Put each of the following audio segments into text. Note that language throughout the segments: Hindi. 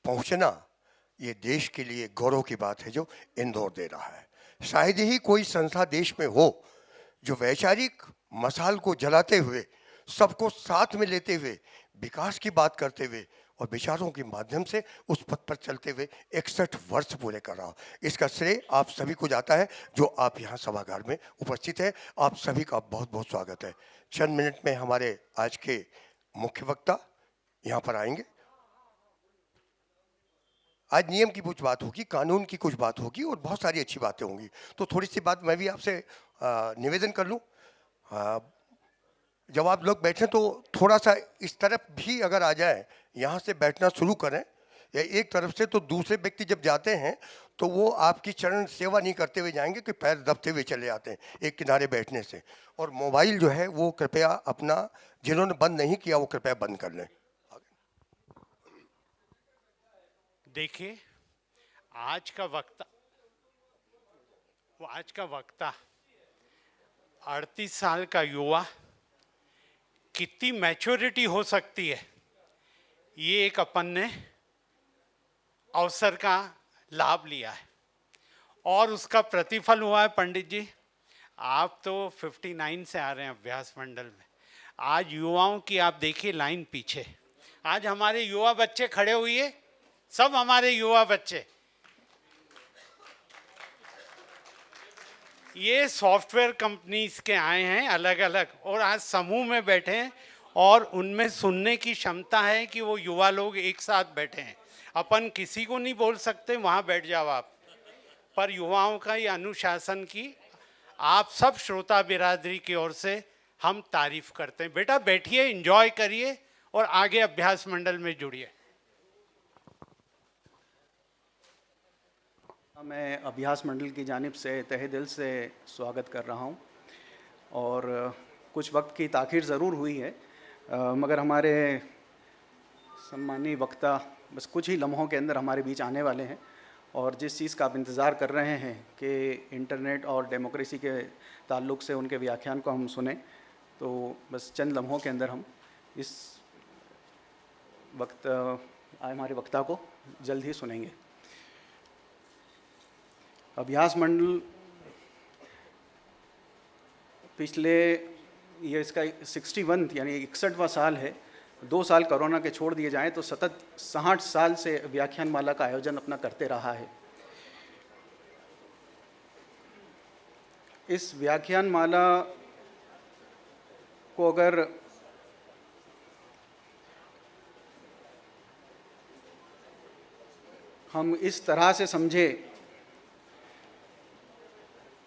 पहुंचना ये देश के लिए गौरव की बात है जो इंदौर दे रहा है। शायद ही कोई संस्था देश में हो जो वैचारिक मसाल को जलाते हुए, सबको साथ में लेते हुए, विकास की बात करते हुए और विचारों के माध्यम से उस पथ पर चलते हुए 61 वर्ष पूरे कर रहा। इसका श्रेय आप सभी को जाता है जो आप यहाँ सभागार में उपस्थित है। आप सभी का बहुत बहुत स्वागत है। चंद मिनट में हमारे आज के मुख्य वक्ता यहाँ पर आएंगे। आज नियम की कुछ बात होगी, कानून की कुछ बात होगी और बहुत सारी अच्छी बातें होंगी। तो थोड़ी सी बात मैं भी आपसे निवेदन कर लूँ, जब आप लोग बैठें तो थोड़ा सा इस तरफ भी अगर आ जाए, यहाँ से बैठना शुरू करें या एक तरफ से, तो दूसरे व्यक्ति जब जाते हैं तो वो आपकी चरण सेवा नहीं करते हुए जाएंगे कि पैर दबते हुए चले जाते हैं एक किनारे बैठने से। और मोबाइल जो है वो कृपया अपना, जिन्होंने बंद नहीं किया वो कृपया बंद कर लें। देखिए, आज का वक्ता वो आज का वक्ता 38 साल का युवा, कितनी मैच्योरिटी हो सकती है, ये एक अपन ने अवसर का लाभ लिया है और उसका प्रतिफल हुआ है। पंडित जी, आप तो 59 से आ रहे हैं अभ्यास मंडल में। आज युवाओं की आप देखिए लाइन पीछे, आज हमारे युवा बच्चे खड़े हुए, सब हमारे युवा बच्चे ये सॉफ्टवेयर कंपनीज के आए हैं अलग अलग, और आज समूह में बैठे हैं और उनमें सुनने की क्षमता है कि वो युवा लोग एक साथ बैठे हैं। अपन किसी को नहीं बोल सकते वहाँ बैठ जाओ आप, पर युवाओं का ये अनुशासन की आप सब श्रोता बिरादरी की ओर से हम तारीफ करते हैं। बेटा बैठिए, एंजॉय करिए और आगे अभ्यास मंडल में जुड़िए। मैं अभ्यास मंडल की जानिब से तहे दिल से स्वागत कर रहा हूं और कुछ वक्त की ताख़ीर ज़रूर हुई है, मगर हमारे सम्मानीय वक्ता बस कुछ ही लम्हों के अंदर हमारे बीच आने वाले हैं और जिस चीज़ का आप इंतज़ार कर रहे हैं कि इंटरनेट और डेमोक्रेसी के ताल्लुक़ से उनके व्याख्यान को हम सुने, तो बस चंद लम्हों के अंदर हम इस वक्त हमारे वक्ता को जल्द ही सुनेंगे। अभ्यास मंडल पिछले ये इसका 61 यानी 61वां साल है। 2 साल कोरोना के छोड़ दिए जाएं तो सतत 60 साल से व्याख्यान माला का आयोजन अपना करते रहा है। इस व्याख्यान माला को अगर हम इस तरह से समझे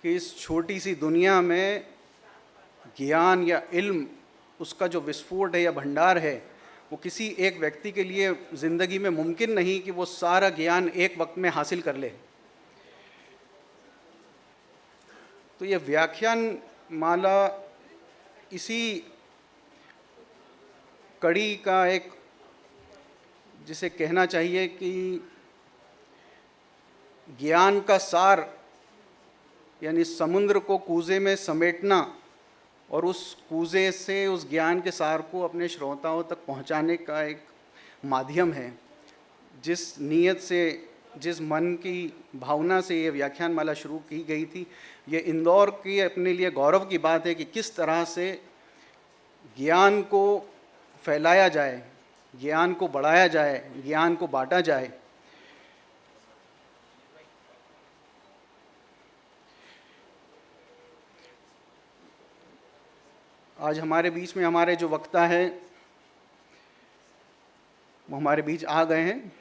कि इस छोटी सी दुनिया में ज्ञान या इल्म, उसका जो विस्फोट है या भंडार है, वो किसी एक व्यक्ति के लिए ज़िंदगी में मुमकिन नहीं कि वो सारा ज्ञान एक वक्त में हासिल कर ले। तो ये व्याख्यान माला इसी कड़ी का एक, जिसे कहना चाहिए कि ज्ञान का सार, यानी समुद्र को कूजे में समेटना और उस कूजे से उस ज्ञान के सार को अपने श्रोताओं तक पहुंचाने का एक माध्यम है। जिस नीयत से, जिस मन की भावना से ये व्याख्यान माला शुरू की गई थी, ये इंदौर की अपने लिए गौरव की बात है कि किस तरह से ज्ञान को फैलाया जाए, ज्ञान को बढ़ाया जाए, ज्ञान को बांटा जाए। आज हमारे बीच में हमारे जो वक्ता हैं वो हमारे बीच आ गए हैं,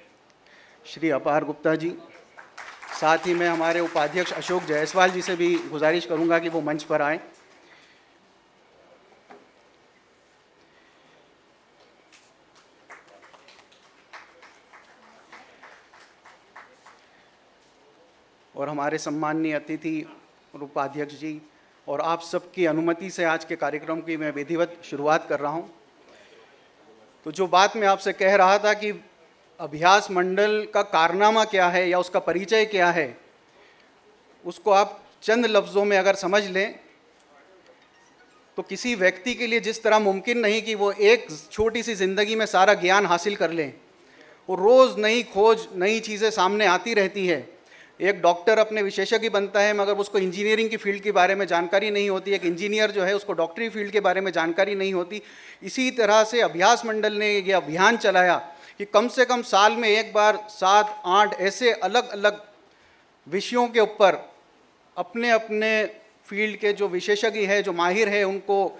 श्री अपार गुप्ता जी। साथ ही मैं हमारे उपाध्यक्ष अशोक जायसवाल जी से भी गुजारिश करूंगा कि वो मंच पर आएं। और हमारे सम्माननीय अतिथि और उपाध्यक्ष जी और आप सबकी अनुमति से आज के कार्यक्रम की मैं विधिवत शुरुआत कर रहा हूं। तो जो बात मैं आपसे कह रहा था कि अभ्यास मंडल का कारनामा क्या है या उसका परिचय क्या है, उसको आप चंद लफ्ज़ों में अगर समझ लें तो किसी व्यक्ति के लिए जिस तरह मुमकिन नहीं कि वो एक छोटी सी ज़िंदगी में सारा ज्ञान हासिल कर लें, वो रोज़ नई खोज, नई चीज़ें सामने आती रहती है। एक डॉक्टर अपने विशेषज्ञ बनता है मगर उसको इंजीनियरिंग की फील्ड के बारे में जानकारी नहीं होती, एक इंजीनियर जो है उसको डॉक्टरी फील्ड के बारे में जानकारी नहीं होती। इसी तरह से अभ्यास मंडल ने ये अभियान चलाया कि कम से कम साल में एक बार 7-8 ऐसे अलग अलग विषयों के ऊपर अपने अपने फील्ड के जो विशेषज्ञ है, जो माहिर है, उनको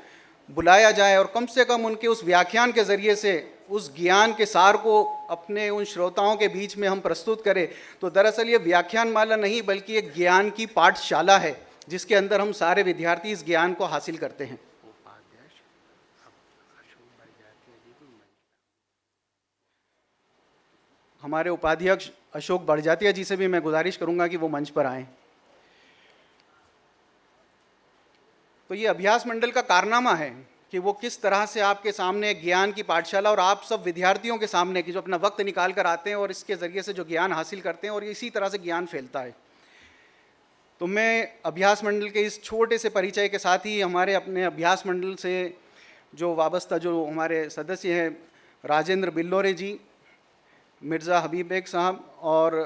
बुलाया जाए और कम से कम उनके उस व्याख्यान के ज़रिए से उस ज्ञान के सार को अपने उन श्रोताओं के बीच में हम प्रस्तुत करें। तो दरअसल ये व्याख्यान माला नहीं बल्कि एक ज्ञान की पाठशाला है जिसके अंदर हम सारे विद्यार्थी इस ज्ञान को हासिल करते हैं। हमारे उपाध्यक्ष अशोक बड़जातिया जी से भी मैं गुजारिश करूंगा कि वो मंच पर आएं। तो ये अभ्यास मंडल का कारनामा है कि वो किस तरह से आपके सामने ज्ञान की पाठशाला और आप सब विद्यार्थियों के सामने की जो अपना वक्त निकाल कर आते हैं और इसके ज़रिए से जो ज्ञान हासिल करते हैं और इसी तरह से ज्ञान फैलता है। तो मैं अभ्यास मंडल के इस छोटे से परिचय के साथ ही हमारे अपने अभ्यास मंडल से जो वाबस्ता जो हमारे सदस्य हैं राजेंद्र बिल्लोरे जी, मिर्ज़ा हबीब बेग साहब और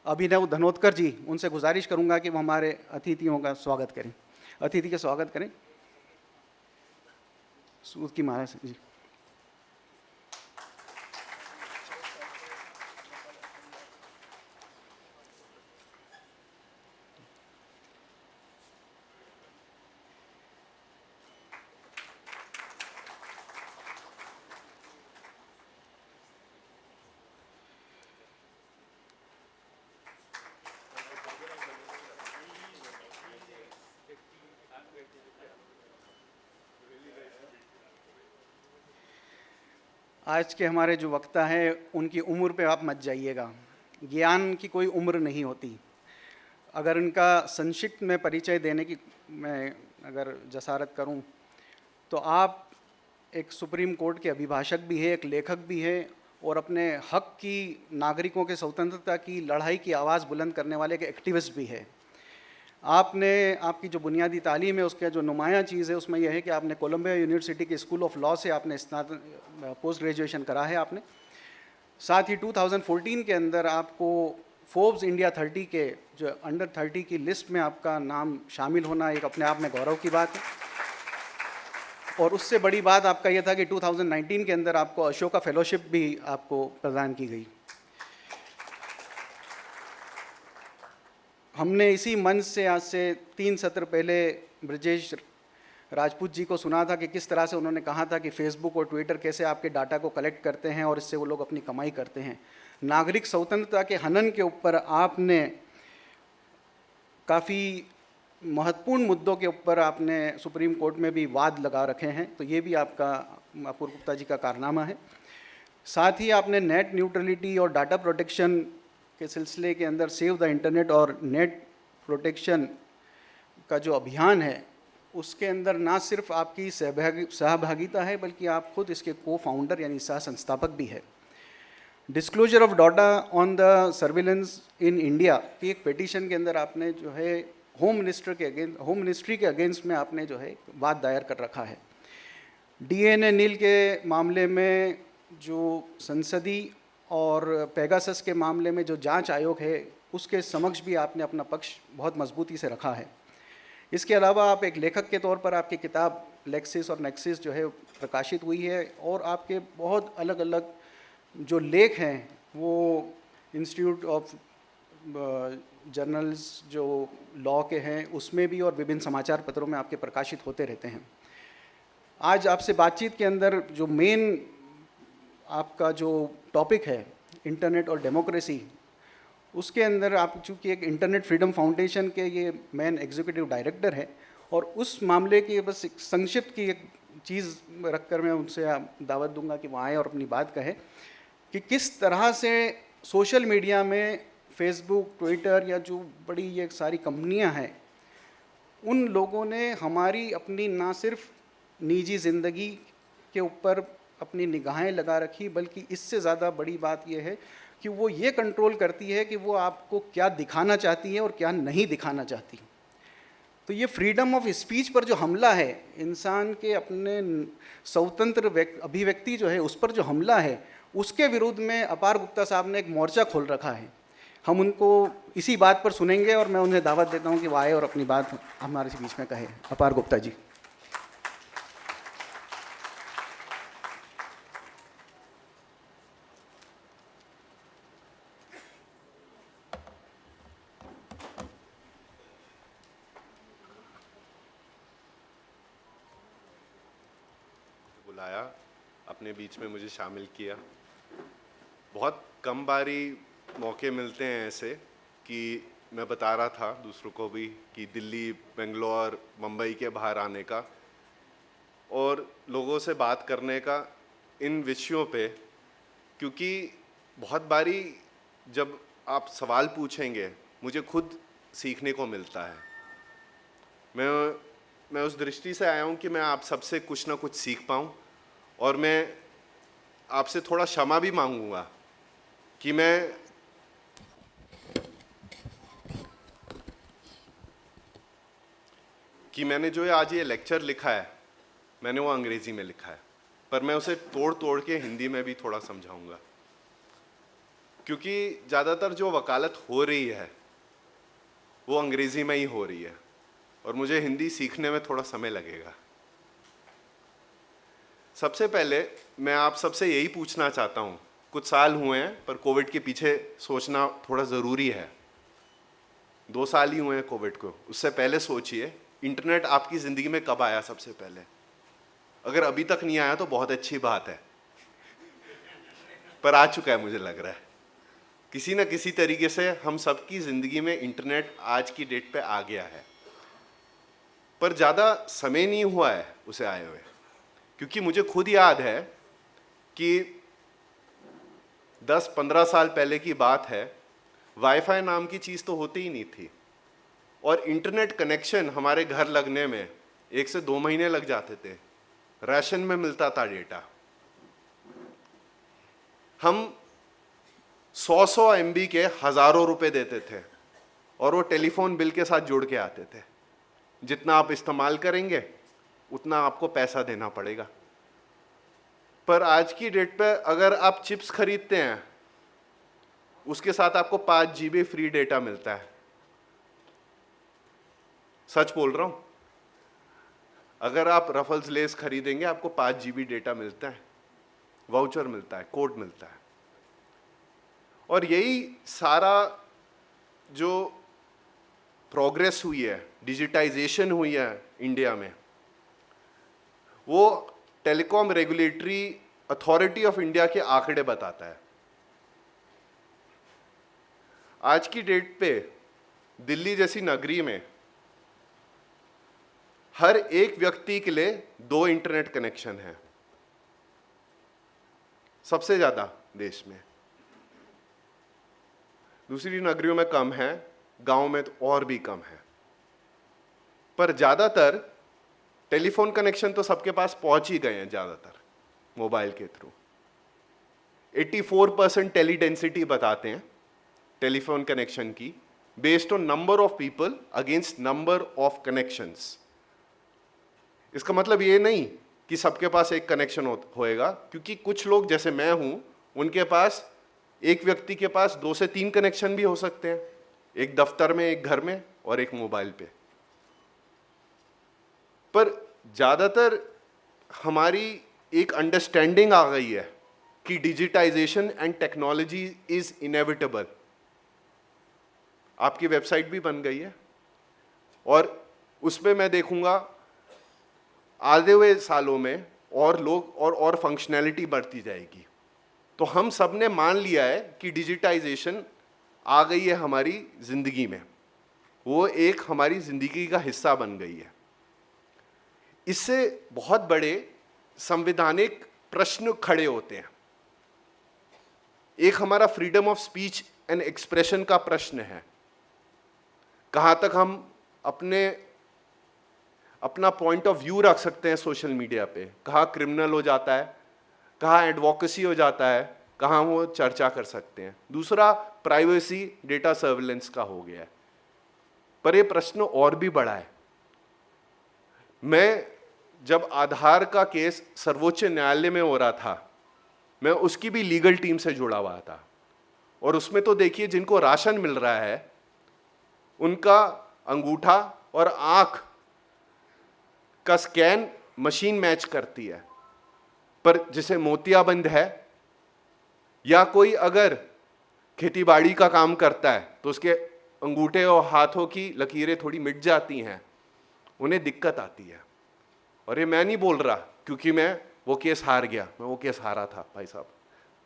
अभिनव धनोतकर जी, उनसे गुजारिश करूंगा कि वो हमारे अतिथियों का स्वागत करें, अतिथि का स्वागत करें। सूद की माला से जी। आज के हमारे जो वक्ता हैं उनकी उम्र पे आप मत जाइएगा, ज्ञान की कोई उम्र नहीं होती। अगर इनका संक्षिप्त में परिचय देने की मैं अगर जसारत करूं तो आप एक सुप्रीम कोर्ट के अभिभाषक भी है, एक लेखक भी है और अपने हक की, नागरिकों के स्वतंत्रता की लड़ाई की आवाज़ बुलंद करने वाले एक एक्टिविस्ट भी है। आपने आपकी जो बुनियादी तालीम है उसका जो नुमायाँ चीज़ है उसमें यह है कि आपने कोलंबिया यूनिवर्सिटी के स्कूल ऑफ लॉ से आपने स्नातक पोस्ट ग्रेजुएशन करा है आपने। साथ ही 2014 के अंदर आपको फोर्ब्स इंडिया 30 के जो अंडर 30 की लिस्ट में आपका नाम शामिल होना एक अपने आप में गौरव की बात है। और उससे बड़ी बात आपका यह था कि 2019 के अंदर आपको अशोका फेलोशिप भी आपको प्रदान की गई। हमने इसी मंच से आज से 3 सत्र पहले ब्रजेश राजपूत जी को सुना था कि किस तरह से उन्होंने कहा था कि फेसबुक और ट्विटर कैसे आपके डाटा को कलेक्ट करते हैं और इससे वो लोग अपनी कमाई करते हैं। नागरिक स्वतंत्रता के हनन के ऊपर आपने काफ़ी महत्वपूर्ण मुद्दों के ऊपर आपने सुप्रीम कोर्ट में भी वाद लगा रखे हैं, तो ये भी आपका अपूर्व गुप्ता जी का कारनामा है। साथ ही आपने नेट न्यूट्रलिटी और डाटा प्रोटेक्शन के सिलसिले के अंदर सेव द इंटरनेट और नेट प्रोटेक्शन का जो अभियान है उसके अंदर ना सिर्फ आपकी सहभागिता है बल्कि आप खुद इसके को फाउंडर यानी सह संस्थापक भी है। Disclosure of data on the surveillance in India की एक पिटीशन के अंदर आपने जो है होम मिनिस्ट्री के अगेंस्ट में आपने जो है वाद दायर कर रखा है। डीएनए नील के मामले में जो संसदीय और पेगासस के मामले में जो जांच आयोग है उसके समक्ष भी आपने अपना पक्ष बहुत मजबूती से रखा है। इसके अलावा आप एक लेखक के तौर पर आपकी किताब लेक्सिस और नेक्सिस जो है प्रकाशित हुई है और आपके बहुत अलग अलग जो लेख हैं वो इंस्टीट्यूट ऑफ जर्नल्स जो लॉ के हैं उसमें भी और विभिन्न समाचार पत्रों में आपके प्रकाशित होते रहते हैं। आज आपसे बातचीत के अंदर जो मेन आपका जो टॉपिक है इंटरनेट और डेमोक्रेसी, उसके अंदर आप चूँकि एक इंटरनेट फ्रीडम फाउंडेशन के ये मेन एग्जीक्यूटिव डायरेक्टर है और उस मामले की बस एक संक्षिप्त की एक चीज़ रखकर मैं उनसे दावत दूंगा कि वो आए और अपनी बात कहे कि किस तरह से सोशल मीडिया में फेसबुक, ट्विटर या जो बड़ी ये सारी कंपनियां हैं उन लोगों ने हमारी अपनी ना सिर्फ निजी ज़िंदगी के ऊपर अपनी निगाहें लगा रखी बल्कि इससे ज़्यादा बड़ी बात यह है कि वो ये कंट्रोल करती है कि वो आपको क्या दिखाना चाहती है और क्या नहीं दिखाना चाहती। तो ये फ्रीडम ऑफ स्पीच पर जो हमला है, इंसान के अपने स्वतंत्र अभिव्यक्ति जो है उस पर जो हमला है, उसके विरुद्ध में अपार गुप्ता साहब ने एक मोर्चा खोल रखा है। हम उनको इसी बात पर सुनेंगे और मैं उन्हें दावत देता हूं कि वो आए और अपनी बात हमारे बीच में कहे। अपार गुप्ता जी। बुलाया, अपने बीच में मुझे शामिल किया। बहुत कम बारी मौके मिलते हैं ऐसे कि मैं बता रहा था दूसरों को भी कि दिल्ली, बेंगलोर, मुंबई के बाहर आने का और लोगों से बात करने का इन विषयों पे, क्योंकि बहुत बारी जब आप सवाल पूछेंगे मुझे खुद सीखने को मिलता है। मैं उस दृष्टि से आया हूँ कि मैं आप सबसे कुछ ना कुछ सीख पाऊँ और मैं आपसे थोड़ा क्षमा भी मांगूंगा कि मैं कि मैंने जो आज ये लेक्चर लिखा है मैंने वो अंग्रेजी में लिखा है, पर मैं उसे तोड़ तोड़ के हिंदी में भी थोड़ा समझाऊंगा, क्योंकि ज़्यादातर जो वकालत हो रही है वो अंग्रेजी में ही हो रही है और मुझे हिंदी सीखने में थोड़ा समय लगेगा। सबसे पहले मैं आप सबसे यही पूछना चाहता हूँ, कुछ साल हुए हैं पर कोविड के पीछे सोचना थोड़ा ज़रूरी है। 2 साल ही हुए हैं कोविड को, उससे पहले सोचिए इंटरनेट आपकी ज़िंदगी में कब आया सबसे पहले। अगर अभी तक नहीं आया तो बहुत अच्छी बात है, पर आ चुका है मुझे लग रहा है। किसी न किसी तरीके से हम सबकी ज़िंदगी में इंटरनेट आज की डेट पे आ गया है, पर ज़्यादा समय नहीं हुआ है उसे आए हुए, क्योंकि मुझे खुद याद है कि 10-15 साल पहले की बात है, वाईफाई नाम की चीज़ तो होती ही नहीं थी और इंटरनेट कनेक्शन हमारे घर लगने में 1 से 2 महीने लग जाते थे। राशन में मिलता था डेटा। हम 100 MB के हज़ारों रुपए देते थे और वो टेलीफोन बिल के साथ जुड़ के आते थे। जितना आप इस्तेमाल करेंगे उतना आपको पैसा देना पड़ेगा। पर आज की डेट पे अगर आप चिप्स खरीदते हैं उसके साथ आपको 5 GB फ्री डेटा मिलता है। सच बोल रहा हूं, अगर आप रफल्स लेस खरीदेंगे आपको 5 GB डेटा मिलता है, वाउचर मिलता है, कोड मिलता है। और यही सारा जो प्रोग्रेस हुई है, डिजिटाइजेशन हुई है इंडिया में, वो telecom regulatory authority of India के आंकड़े बताता है। आज की डेट पे दिल्ली जैसी नगरी में हर एक व्यक्ति के लिए 2 इंटरनेट कनेक्शन है, सबसे ज्यादा देश में। दूसरी नगरियों में कम है, गांव में तो और भी कम है, पर ज्यादातर टेलीफोन कनेक्शन तो सबके पास पहुंच ही गए हैं, ज्यादातर मोबाइल के थ्रू। 84% टेली डेंसिटी बताते हैं टेलीफोन कनेक्शन की, based on number of people against number of connections. इसका मतलब ये नहीं कि सबके पास एक कनेक्शन होएगा, क्योंकि कुछ लोग जैसे मैं हूं, उनके पास एक व्यक्ति के पास 2 से 3 कनेक्शन भी हो सकते हैं, एक दफ्तर में, एक घर में और एक मोबाइल पे। पर ज़्यादातर हमारी एक अंडरस्टैंडिंग आ गई है कि digitisation and technology is inevitable. आपकी वेबसाइट भी बन गई है और उसमें मैं देखूंगा आधे हुए सालों में और लोग और फंक्शनैलिटी बढ़ती जाएगी। तो हम सब ने मान लिया है कि डिजिटाइजेशन आ गई है हमारी ज़िंदगी में, वो एक हमारी ज़िंदगी का हिस्सा बन गई है। इससे बहुत बड़े संवैधानिक प्रश्न खड़े होते हैं। एक हमारा freedom of speech and expression का प्रश्न है, कहाँ तक हम अपना पॉइंट ऑफ व्यू रख सकते हैं सोशल मीडिया पे, कहाँ क्रिमिनल हो जाता है, कहाँ एडवोकेसी हो जाता है, कहाँ वो चर्चा कर सकते हैं। दूसरा प्राइवेसी डेटा सर्विलेंस का हो गया है। पर ये प्रश्न और भी बड़ा है। मैं जब आधार का केस सर्वोच्च न्यायालय में हो रहा था, मैं उसकी भी लीगल टीम से जुड़ा हुआ था और उसमें तो देखिए जिनको राशन मिल रहा है उनका अंगूठा और आंख का स्कैन मशीन मैच करती है, पर जिसे मोतियाबिंद है या कोई अगर खेतीबाड़ी का काम करता है तो उसके अंगूठे और हाथों की लकीरें थोड़ी मिट जाती हैं, उन्हें दिक्कत आती है। और ये मैं नहीं बोल रहा क्योंकि मैं वो केस हार गया, मैं वो केस हारा था भाई साहब,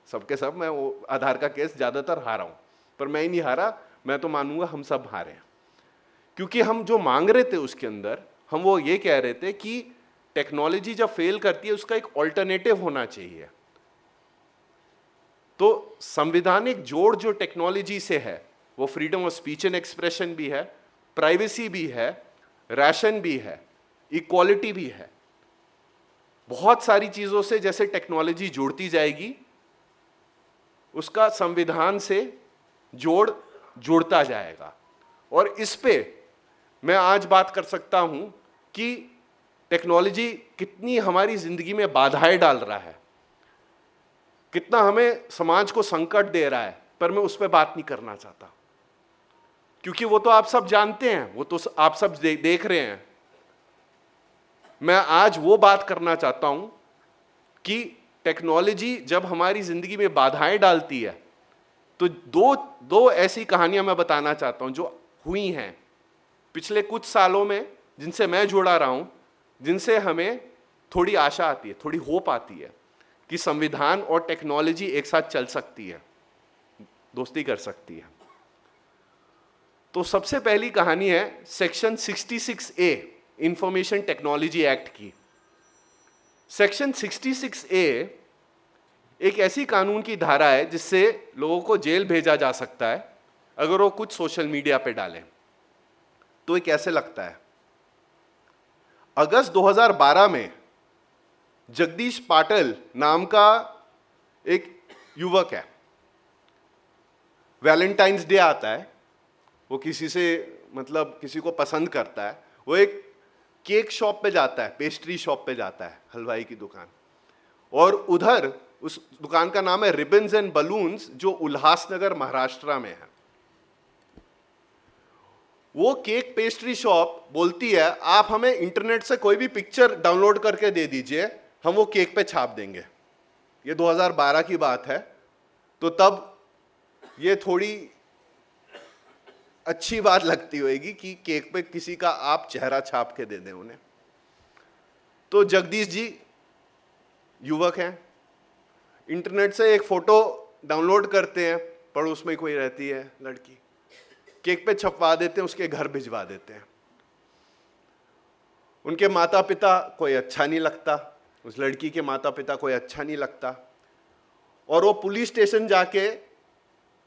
सबके सब मैं वो आधार का केस ज़्यादातर हारा हूँ, पर मैं ही नहीं हारा, मैं तो मानूंगा हम सब हारे हैं। क्योंकि हम जो मांग रहे थे उसके अंदर, हम वो ये कह रहे थे कि टेक्नोलॉजी जब फेल करती है उसका एक ऑल्टरनेटिव होना चाहिए। तो संवैधानिक जोड़ जो टेक्नोलॉजी से है वो freedom of speech and expression भी है, प्राइवेसी भी है, राशन भी है, इक्वालिटी भी है। बहुत सारी चीजों से जैसे टेक्नोलॉजी जुड़ती जाएगी उसका संविधान से जुड़ता जाएगा। और इस पे मैं आज बात कर सकता हूं कि टेक्नोलॉजी कितनी हमारी जिंदगी में बाधाएं डाल रहा है, कितना हमें समाज को संकट दे रहा है, पर मैं उस पर बात नहीं करना चाहता, क्योंकि वो तो आप सब जानते हैं, वो तो आप सब देख रहे हैं। मैं आज वो बात करना चाहता हूं कि टेक्नोलॉजी जब हमारी जिंदगी में बाधाएं डालती है, तो दो ऐसी कहानियां मैं बताना चाहता हूं जो हुई हैं पिछले कुछ सालों में, जिनसे मैं जुड़ा रहा हूं, जिनसे हमें थोड़ी आशा आती है, थोड़ी होप आती है कि संविधान और टेक्नोलॉजी एक साथ चल सकती है, दोस्ती कर सकती है। तो सबसे पहली कहानी है section 66A information technology act की। सेक्शन 66A एक ऐसी कानून की धारा है जिससे लोगों को जेल भेजा जा सकता है अगर वो कुछ सोशल मीडिया पे डालें। तो ये कैसे लगता है? अगस्त 2012 में जगदीश पाटिल नाम का एक युवक है, वैलेंटाइंस डे आता है, वो किसी से मतलब किसी को पसंद करता है, वो एक केक शॉप पे जाता है, पेस्ट्री शॉप पे जाता है, हलवाई की दुकान, और उधर उस दुकान का नाम है रिबन्स एंड बलून्स, जो उल्हासनगर महाराष्ट्र में है। वो केक पेस्ट्री शॉप बोलती है आप हमें इंटरनेट से कोई भी पिक्चर डाउनलोड करके दे दीजिए, हम वो केक पे छाप देंगे। ये 2012 की बात है, तो तब ये थोड़ी अच्छी बात लगती होगी कि केक पे किसी का आप चेहरा छाप के दे दें उन्हें। तो जगदीश जी युवक हैं, इंटरनेट से एक फोटो डाउनलोड करते हैं, पड़ोस में कोई रहती है लड़की, केक पे छपवा देते हैं, उसके घर भिजवा देते हैं। उनके माता पिता कोई अच्छा नहीं लगता, उस लड़की के माता पिता कोई अच्छा नहीं लगता, और वो पुलिस स्टेशन जाके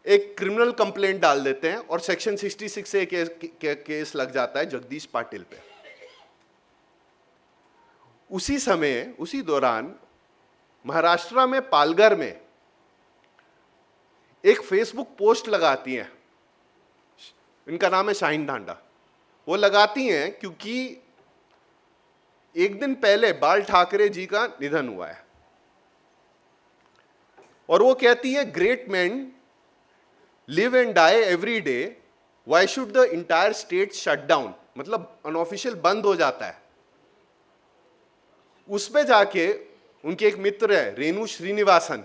एक क्रिमिनल कंप्लेंट डाल देते हैं और सेक्शन 66 से केस लग जाता है जगदीश पाटिल पे। उसी समय, उसी दौरान महाराष्ट्र में पालघर में एक फेसबुक पोस्ट लगाती हैं, इनका नाम है शाहीन ढांडा। वो लगाती हैं क्योंकि एक दिन पहले बाल ठाकरे जी का निधन हुआ है, और वो कहती है great man live and die every day, why should the entire state shut down, मतलब अनऑफिशियल बंद हो जाता है। उस पे जाके उनके एक मित्र है रेणु श्रीनिवासन,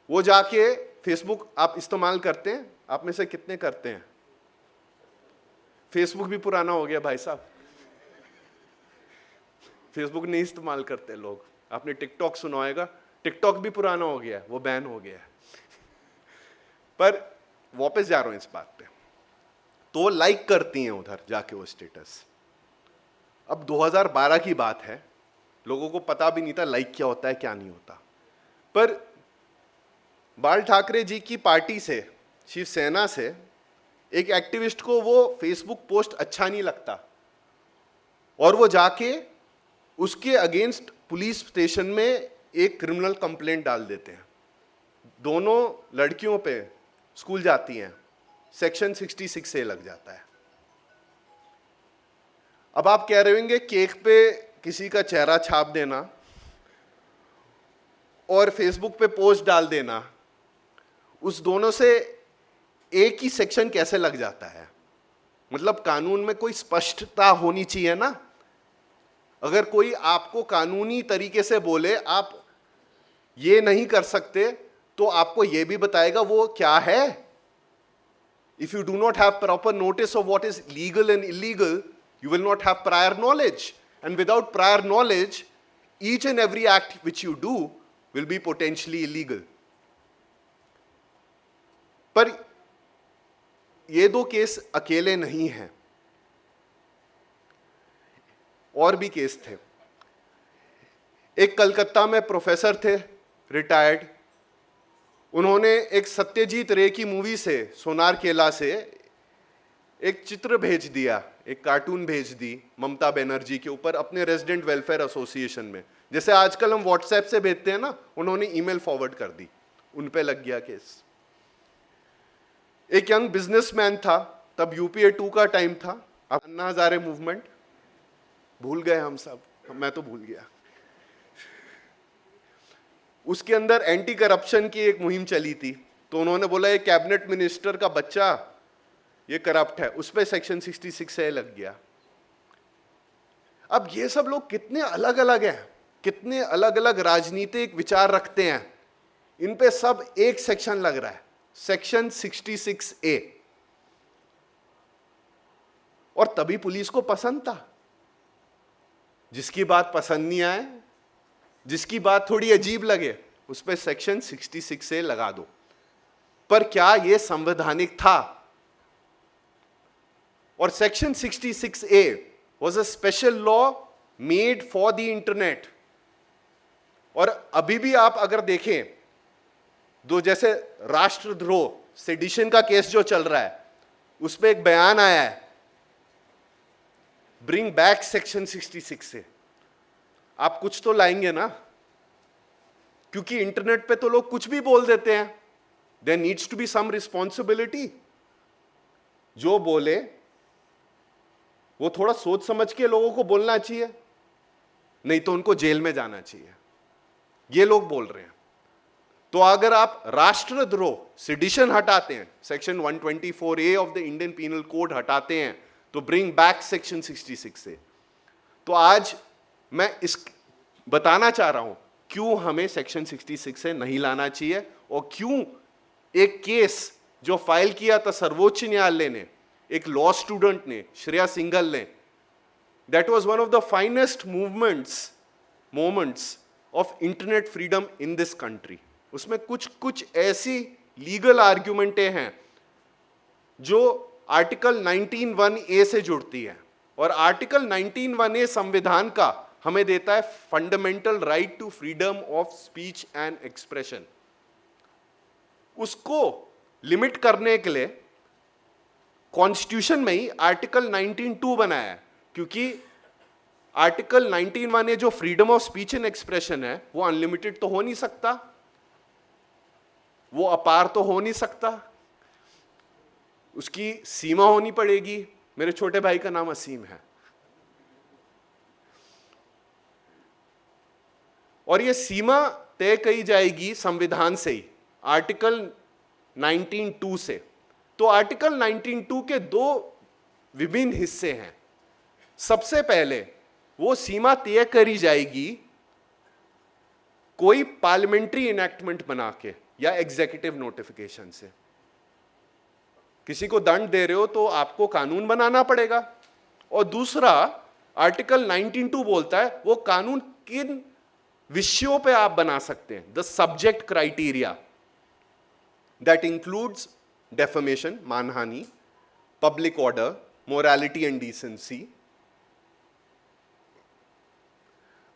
वो जाके फेसबुक आप इस्तेमाल करते हैं? आप में से कितने करते हैं? फेसबुक भी पुराना हो गया भाई साहब, फेसबुक नहीं इस्तेमाल करते लोग। आपने टिकटॉक सुना होगा, टिकटॉक भी पुराना हो गया है, वो बैन हो गया है। पर वापस जा रहा हूं इस बात पे, तो लाइक करती हैं उधर जाके वो स्टेटस। अब 2012 की बात है, लोगों को पता भी नहीं था लाइक क्या होता है क्या नहीं होता। पर बाल ठाकरे जी की पार्टी से, शिवसेना से एक एक्टिविस्ट को वो फेसबुक पोस्ट अच्छा नहीं लगता, और वो जाके उसके अगेंस्ट पुलिस स्टेशन में एक क्रिमिनल कंप्लेंट डाल देते हैं। दोनों लड़कियों पे स्कूल जाती हैं, सेक्शन 66 से लग जाता है। अब आप कह रहे होंगे केक पे किसी का चेहरा छाप देना और फेसबुक पे पोस्ट डाल देना, उस दोनों से एक ही सेक्शन कैसे लग जाता है? मतलब कानून में कोई स्पष्टता होनी चाहिए ना। अगर कोई आपको कानूनी तरीके से बोले आप ये नहीं कर सकते, तो आपको ये भी बताएगा वो क्या है। If you do not have proper notice of what is legal and illegal, you will not have prior knowledge, and without prior knowledge each and every act which you do will be potentially illegal. पर ये दो केस अकेले नहीं हैं, और भी केस थे। एक कलकत्ता में प्रोफेसर थे रिटायर्ड, उन्होंने एक सत्यजीत रे की मूवी से, सोनार केला से एक चित्र भेज दिया, एक कार्टून भेज दी ममता बनर्जी के ऊपर अपने रेजिडेंट वेलफेयर एसोसिएशन में। जैसे आजकल हम व्हाट्सएप से भेजते हैं ना, उन्होंने ईमेल फॉरवर्ड कर दी, उन पे लग गया केस। एक यंग बिजनेसमैन था, तब यूपीए 2 का टाइम था, अन्ना हजारे मूवमेंट, भूल गए हम सब, मैं तो भूल गया। उसके अंदर एंटी करप्शन की एक मुहिम चली थी, तो उन्होंने बोला ये कैबिनेट मिनिस्टर का बच्चा ये करप्ट है, उस पर सेक्शन 66 ए लग गया। अब ये सब लोग कितने अलग अलग हैं, कितने अलग अलग राजनीतिक विचार रखते हैं, इन पे सब एक सेक्शन लग रहा है, सेक्शन 66 ए। और तभी पुलिस को पसंद था। जिसकी बात पसंद नहीं आए, जिसकी बात थोड़ी अजीब लगे, उस पर सेक्शन 66 ए लगा दो। पर क्या यह संवैधानिक था? और section 66 A was a special law made for the internet। और अभी भी आप अगर देखें, दो जैसे राष्ट्रद्रोह सेडिशन का केस जो चल रहा है, उस पे एक बयान आया है, ब्रिंग बैक सेक्शन 66 से। आप कुछ तो लाएंगे ना, क्योंकि इंटरनेट पे तो लोग कुछ भी बोल देते हैं। There needs to be some responsibility. जो बोले वो थोड़ा सोच समझ के लोगों को बोलना चाहिए, नहीं तो उनको जेल में जाना चाहिए। ये लोग बोल रहे हैं। तो अगर आप राष्ट्रद्रोह सेडिशन हटाते हैं, section 124A of the Indian penal code हटाते हैं, तो ब्रिंग बैक सेक्शन 66 से। तो आज मैं इस बताना चाह रहा हूं क्यों हमें सेक्शन 66 से नहीं लाना चाहिए, और क्यों एक केस जो फाइल किया था सर्वोच्च न्यायालय ने, एक लॉ स्टूडेंट ने, श्रेया सिंघल ने, that was one of the finest moments of internet freedom in this country. उसमें कुछ ऐसी लीगल आर्ग्यूमेंटें हैं जो आर्टिकल 19(1)A से जुड़ती है, और आर्टिकल 19(1)A संविधान का हमें देता है fundamental right to freedom of speech and expression. उसको लिमिट करने के लिए कॉन्स्टिट्यूशन में ही आर्टिकल 19(2) बनाया है, क्योंकि आर्टिकल 19(1)A जो freedom of speech and expression है, वो अनलिमिटेड तो हो नहीं सकता, वो अपार तो हो नहीं सकता, उसकी सीमा होनी पड़ेगी। मेरे छोटे भाई का नाम असीम है, और ये सीमा तय की जाएगी संविधान से ही, आर्टिकल 19(2) से। तो आर्टिकल 19(2) के दो विभिन्न हिस्से हैं। सबसे पहले वो सीमा तय करी जाएगी कोई पार्लियामेंट्री इनैक्टमेंट बना के या एग्जीक्यूटिव नोटिफिकेशन से। किसी को दंड दे रहे हो तो आपको कानून बनाना पड़ेगा। और दूसरा आर्टिकल 19(2) बोलता है वो कानून किन विषयों पे आप बना सकते हैं, the subject criteria, that includes defamation, मानहानि, public order, morality and decency.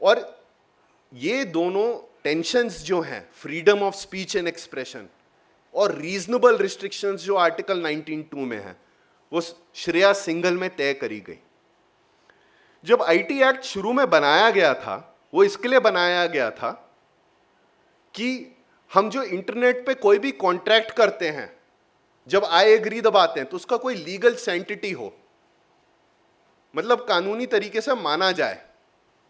और ये दोनों टेंशंस जो हैं, freedom of speech and expression और रीजनेबल रिस्ट्रिक्शंस जो आर्टिकल 19(2) में है, वो श्रेया सिंघल में तय करी गई। जब आईटी एक्ट शुरू में बनाया गया था, वो इसके लिए बनाया गया था कि हम जो इंटरनेट पे कोई भी कॉन्ट्रैक्ट करते हैं, जब आई एग्री दबाते हैं, तो उसका कोई लीगल सेंटिटी हो, मतलब कानूनी तरीके से माना जाए।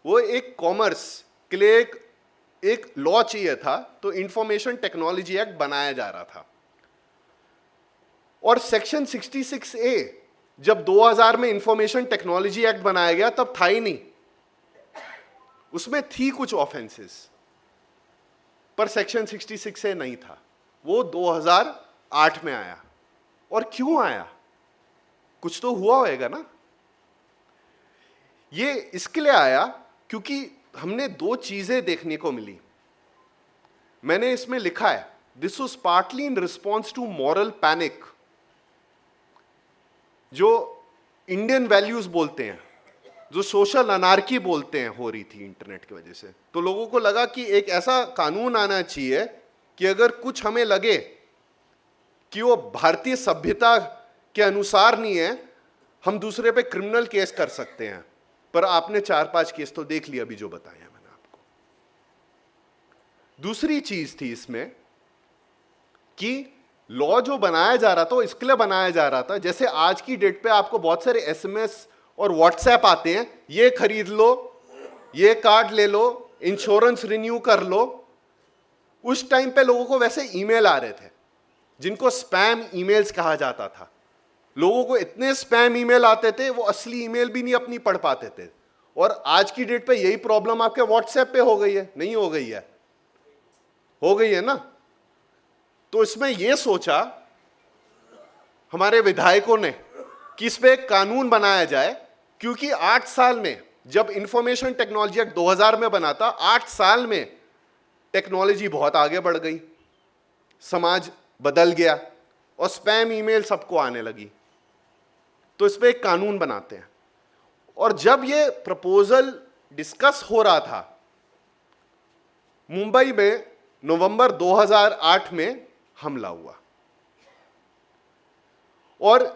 वो एक कॉमर्स के लिए एक लॉ चाहिए था, तो इंफॉर्मेशन टेक्नोलॉजी एक्ट बनाया जा रहा था। और सेक्शन 66A जब 2000 में इंफॉर्मेशन टेक्नोलॉजी एक्ट बनाया गया, तब था ही नहीं। उसमें थी कुछ ऑफेंसेस, पर सेक्शन 66A नहीं था। वो 2008 में आया। और क्यों आया? कुछ तो हुआ होगा ना। ये इसके लिए आया क्योंकि हमने दो चीजें देखने को मिली। मैंने इसमें लिखा है, this was partly in response to moral panic, जो इंडियन वैल्यूज बोलते हैं, जो सोशल अनार्की बोलते हैं, हो रही थी इंटरनेट की वजह से। तो लोगों को लगा कि एक ऐसा कानून आना चाहिए कि अगर कुछ हमें लगे कि वो भारतीय सभ्यता के अनुसार नहीं है, हम दूसरे पे क्रिमिनल केस कर सकते हैं। पर आपने 4-5 केस तो देख लिया अभी जो बताया मैंने आपको। दूसरी चीज थी इसमें कि लॉ जो बनाया जा रहा था वो इसके लिए बनाया जा रहा था, जैसे आज की डेट पे आपको बहुत सारे एसएमएस और व्हाट्सएप आते हैं ये खरीद लो, ये कार्ड ले लो, इंश्योरेंस रिन्यू कर लो। उस टाइम पे लोगों को वैसे ईमेल आ रहे थे जिनको स्पैम ईमेल्स कहा जाता था। लोगों को इतने स्पैम ईमेल आते थे वो असली ईमेल भी नहीं अपनी पढ़ पाते थे। और आज की डेट पे यही प्रॉब्लम आपके व्हाट्सएप पे हो गई है, नहीं हो गई है? हो गई है ना। तो इसमें यह सोचा हमारे विधायकों ने कि इस पे एक कानून बनाया जाए, क्योंकि 8 साल में, जब इंफॉर्मेशन टेक्नोलॉजी एक्ट 2000 में बना था, 8 साल में टेक्नोलॉजी बहुत आगे बढ़ गई, समाज बदल गया और स्पैम ईमेल सबको आने लगी। तो इस पे एक कानून बनाते हैं। और जब ये प्रपोजल डिस्कस हो रहा था मुंबई में, नवंबर 2008 में हमला हुआ और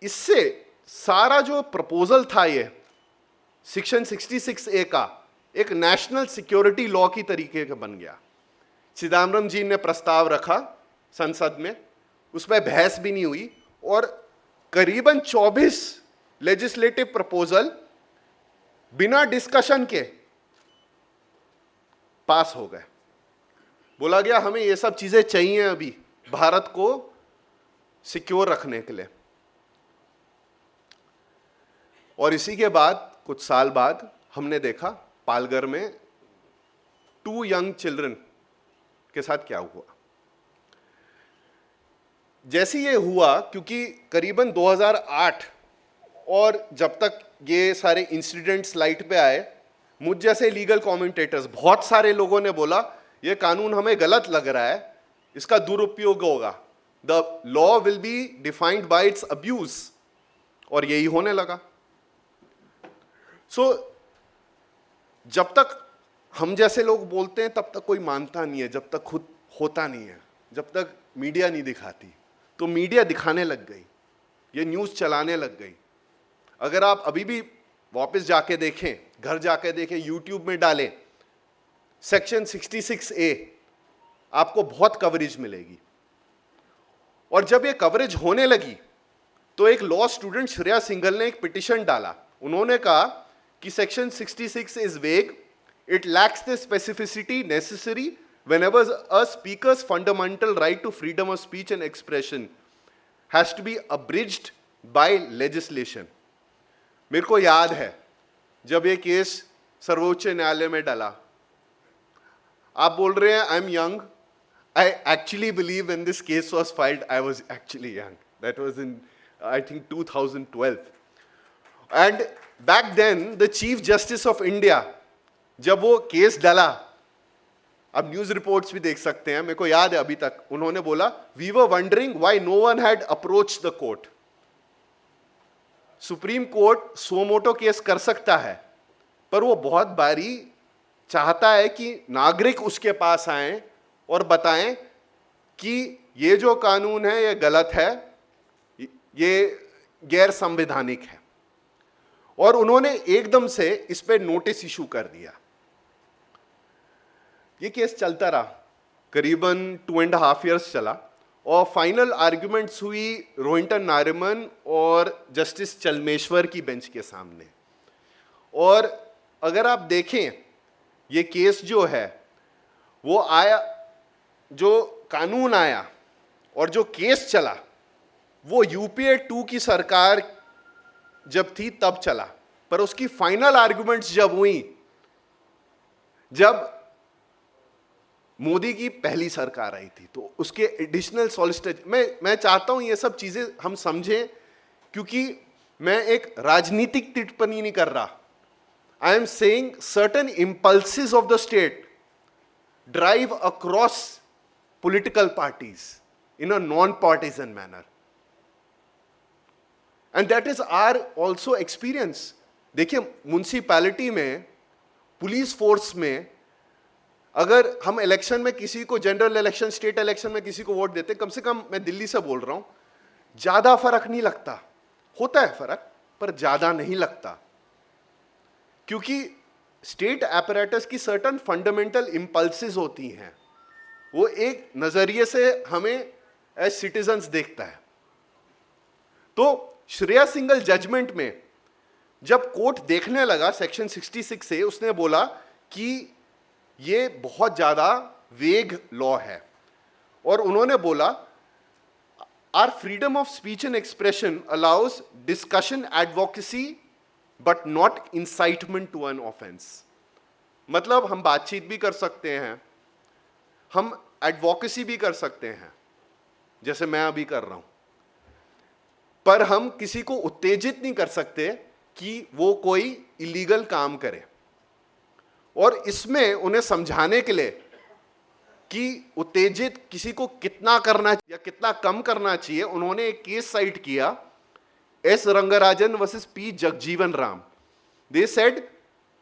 इससे सारा जो प्रपोजल था, ये सेक्शन 66A का एक नेशनल सिक्योरिटी लॉ की तरीके का बन गया। चिदम्बरम जी ने प्रस्ताव रखा संसद में, उसमें बहस भी नहीं हुई और करीबन 24 लेजिस्लेटिव प्रपोजल बिना डिस्कशन के पास हो गए। बोला गया हमें ये सब चीजें चाहिए अभी भारत को सिक्योर रखने के लिए। और इसी के बाद कुछ साल बाद हमने देखा पालघर में 2 यंग चिल्ड्रन के साथ क्या हुआ। जैसे ये हुआ, क्योंकि करीबन 2008 और जब तक ये सारे इंसिडेंट्स लाइट पे आए, मुझ जैसे लीगल कमेंटेटर्स बहुत सारे लोगों ने बोला ये कानून हमें गलत लग रहा है, इसका दुरुपयोग होगा, the law will be defined by it's abuse. और यही होने लगा। जब तक हम जैसे लोग बोलते हैं तब तक कोई मानता नहीं है, जब तक खुद होता नहीं है, जब तक मीडिया नहीं दिखाती। तो मीडिया दिखाने लग गई, ये न्यूज़ चलाने लग गई। अगर आप अभी भी वापस जाके देखें, घर जाके देखें, यूट्यूब में डालें सेक्शन 66A, आपको बहुत कवरेज मिलेगी। और जब ये कवरेज होने लगी तो एक लॉ स्टूडेंट श्रेया सिंघल ने एक पिटिशन डाला। उन्होंने कहा कि सेक्शन 66 इज वेग, it lacks the specificity necessary whenever a speaker's fundamental right to freedom of speech and expression has to be abridged by legislation। मेरे को याद है जब ये केस सर्वोच्च न्यायालय में डाला, आप बोल रहे हैं I am young, I actually believe when this case was filed I was actually young, that was in I think 2012। And back then the chief justice of India, जब वो केस डाला, अब न्यूज रिपोर्ट्स भी देख सकते हैं, मेरे को याद है अभी तक, उन्होंने बोला we were wondering why no one had approached the court. Supreme court suo motu case कर सकता है, पर वो बहुत बारी चाहता है कि नागरिक उसके पास आए और बताएं कि ये जो कानून है ये गलत है, ये गैर संवैधानिक है। और उन्होंने एकदम से इस पे नोटिस इशू कर दिया। ये केस चलता रहा, करीबन 2.5 years चला और फाइनल आर्ग्यूमेंट्स हुई रोहिंटन नारिमन और जस्टिस चलमेश्वर की बेंच के सामने। और अगर आप देखें ये केस जो है वो आया, जो कानून आया और जो केस चला वो यूपीए 2 की सरकार जब थी तब चला, पर उसकी फाइनल आर्ग्यूमेंट्स जब हुई जब मोदी की पहली सरकार आई थी, तो उसके एडिशनल सॉलिसिटर, मैं चाहता हूं ये सब चीजें हम समझें, क्योंकि मैं एक राजनीतिक टिप्पणी नहीं कर रहा। I am saying certain impulses of the state drive across political parties in a non partisan manner, and that is our also experience. देखिए म्युनिसिपैलिटी में, पुलिस फोर्स में, अगर हम इलेक्शन में किसी को, जनरल इलेक्शन, स्टेट इलेक्शन में किसी को वोट देते, कम से कम मैं दिल्ली से बोल रहा हूं, ज्यादा फर्क नहीं लगता। होता है फर्क, पर ज्यादा नहीं लगता, क्योंकि स्टेट एपरेटस की सर्टन फंडामेंटल इंपल्सेस होती हैं। वो एक नजरिए से हमें एज सिटीजन्स देखता है। तो श्रेया सिंघल जजमेंट में जब कोर्ट देखने लगा सेक्शन 66 से, उसने बोला कि ये बहुत ज्यादा वेग लॉ है, और उन्होंने बोला our freedom of speech and expression allows discussion advocacy but not incitement to an offence. मतलब हम बातचीत भी कर सकते हैं, हम एडवोकेसी भी कर सकते हैं, जैसे मैं अभी कर रहा हूं, पर हम किसी को उत्तेजित नहीं कर सकते कि वो कोई इलीगल काम करे। और इसमें उन्हें समझाने के लिए कि उत्तेजित किसी को कितना करना या कितना कम करना चाहिए, उन्होंने एक केस साइट किया, S Rangarajan versus P Jagjivan Ram. They said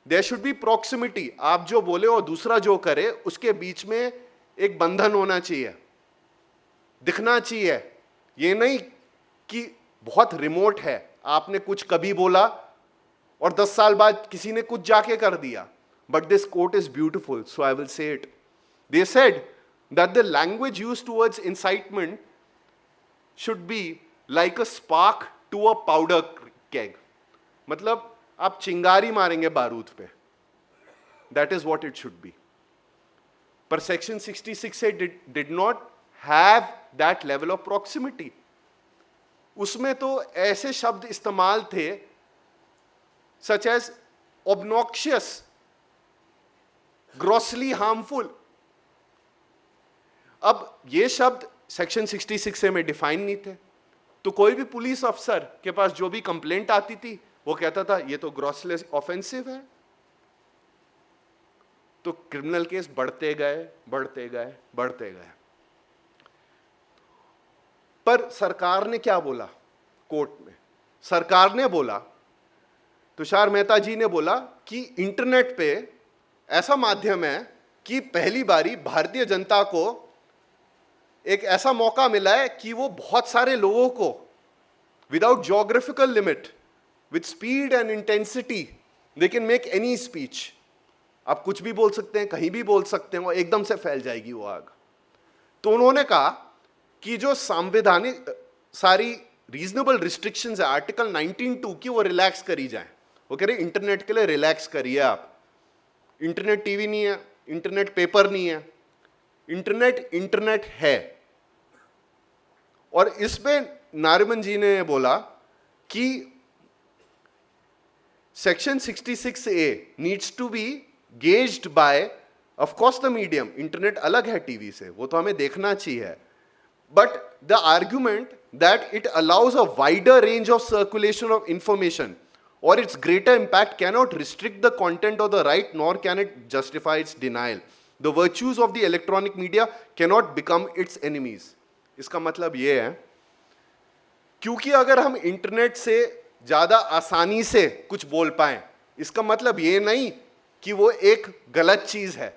there should be proximity, आप जो बोले और दूसरा जो करे उसके बीच में एक बंधन होना चाहिए, दिखना चाहिए। ये नहीं कि बहुत रिमोट है, आपने कुछ कभी बोला और 10 साल बाद किसी ने कुछ जाके कर दिया। But this quote is beautiful, so I will say it. They said that the language used towards incitement should be like a spark to a powder keg. मतलब आप चिंगारी मारेंगे बारूद पे, that is what it should be. पर section 66 से did not have that level of proximity. उसमें तो ऐसे शब्द इस्तेमाल थे such as obnoxious, grossly harmful. अब ये शब्द सेक्शन 66 में डिफाइन नहीं थे, तो कोई भी पुलिस अफसर के पास जो भी कंप्लेंट आती थी वो कहता था ये तो ग्रॉसली ऑफेंसिव है। तो क्रिमिनल केस बढ़ते गए बढ़ते गए बढ़ते गए। पर सरकार ने क्या बोला कोर्ट में? सरकार ने बोला, तुषार मेहता जी ने बोला कि इंटरनेट पे ऐसा माध्यम है कि पहली बारी भारतीय जनता को एक ऐसा मौका मिला है कि वो बहुत सारे लोगों को without geographical limit, with speed and intensity, they can make any speech. आप कुछ भी बोल सकते हैं, कहीं भी बोल सकते हैं, और एकदम से फैल जाएगी वो आग। तो उन्होंने कहा कि जो संवैधानिक सारी रीजनेबल रिस्ट्रिक्शंस है आर्टिकल 19(2) की, वो रिलैक्स करी जाए। वो कह रहे इंटरनेट के लिए रिलैक्स करिए आप। इंटरनेट टीवी नहीं है, इंटरनेट पेपर नहीं है, इंटरनेट है। और इसमें नारिमन जी ने बोला कि section 66A needs to be gauged by, of course the medium, internet अलग है टीवी से, वो तो हमें देखना चाहिए, but the argument that it allows a wider range of circulation of information or its greater impact cannot restrict the content of the right, nor can it justify its denial. The virtues of the electronic media cannot become its enemies. इसका मतलब ये है, क्योंकि अगर हम इंटरनेट से ज़्यादा आसानी से कुछ बोल पाएं, इसका मतलब ये नहीं कि वो एक गलत चीज़ है।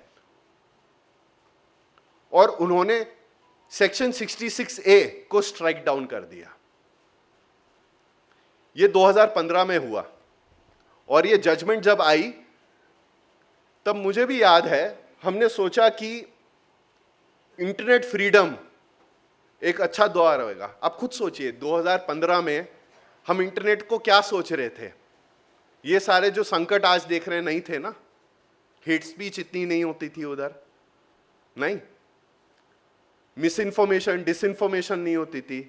और उन्होंने सेक्शन 66A को स्ट्राइक डाउन कर दिया। ये 2015 में हुआ, और ये जजमेंट जब आई तब मुझे भी याद है, हमने सोचा कि इंटरनेट फ्रीडम एक अच्छा दौर होगा। आप खुद सोचिए 2015 में हम इंटरनेट को क्या सोच रहे थे? ये सारे जो संकट आज देख रहे हैं नहीं थे ना। हेट स्पीच इतनी नहीं होती थी उधर, नहीं, मिस इन्फॉर्मेशन, डिसइंफॉर्मेशन नहीं होती थी,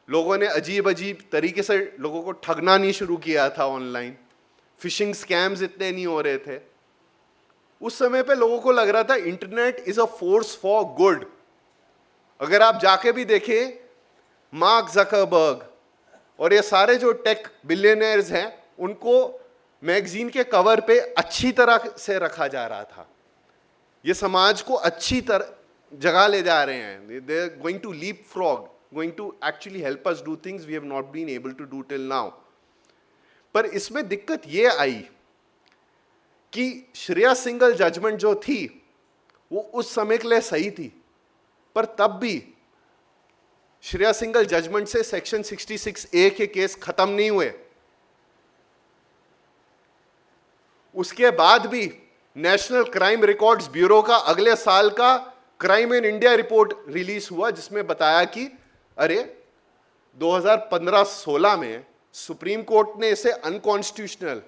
लोगों ने अजीब अजीब तरीके से लोगों को ठगना नहीं शुरू किया था ऑनलाइन, फिशिंग स्कैम्स इतने नहीं हो रहे थे। उस समय पे लोगों को लग रहा था internet is a force for good. अगर आप जाके भी देखें, मार्क जकरबर्ग और ये सारे जो टेक बिलियनर्स हैं, उनको मैगजीन के कवर पे अच्छी तरह से रखा जा रहा था। ये समाज को अच्छी तरह जगह ले जा रहे हैं। They are going to leapfrog, going to actually help us do things we have not been able to do till now. पर इसमें दिक्कत ये आई कि श्रेया सिंघल जजमेंट जो थी वो उस समय के लिए सही थी, पर तब भी श्रेया सिंघल जजमेंट से सेक्शन 66A के केस खत्म नहीं हुए। उसके बाद भी नेशनल क्राइम रिकॉर्ड्स ब्यूरो का अगले साल का crime in India report release हुआ, जिसमें बताया कि अरे 2015-16 में सुप्रीम कोर्ट ने इसे अनकॉन्स्टिट्यूशनल,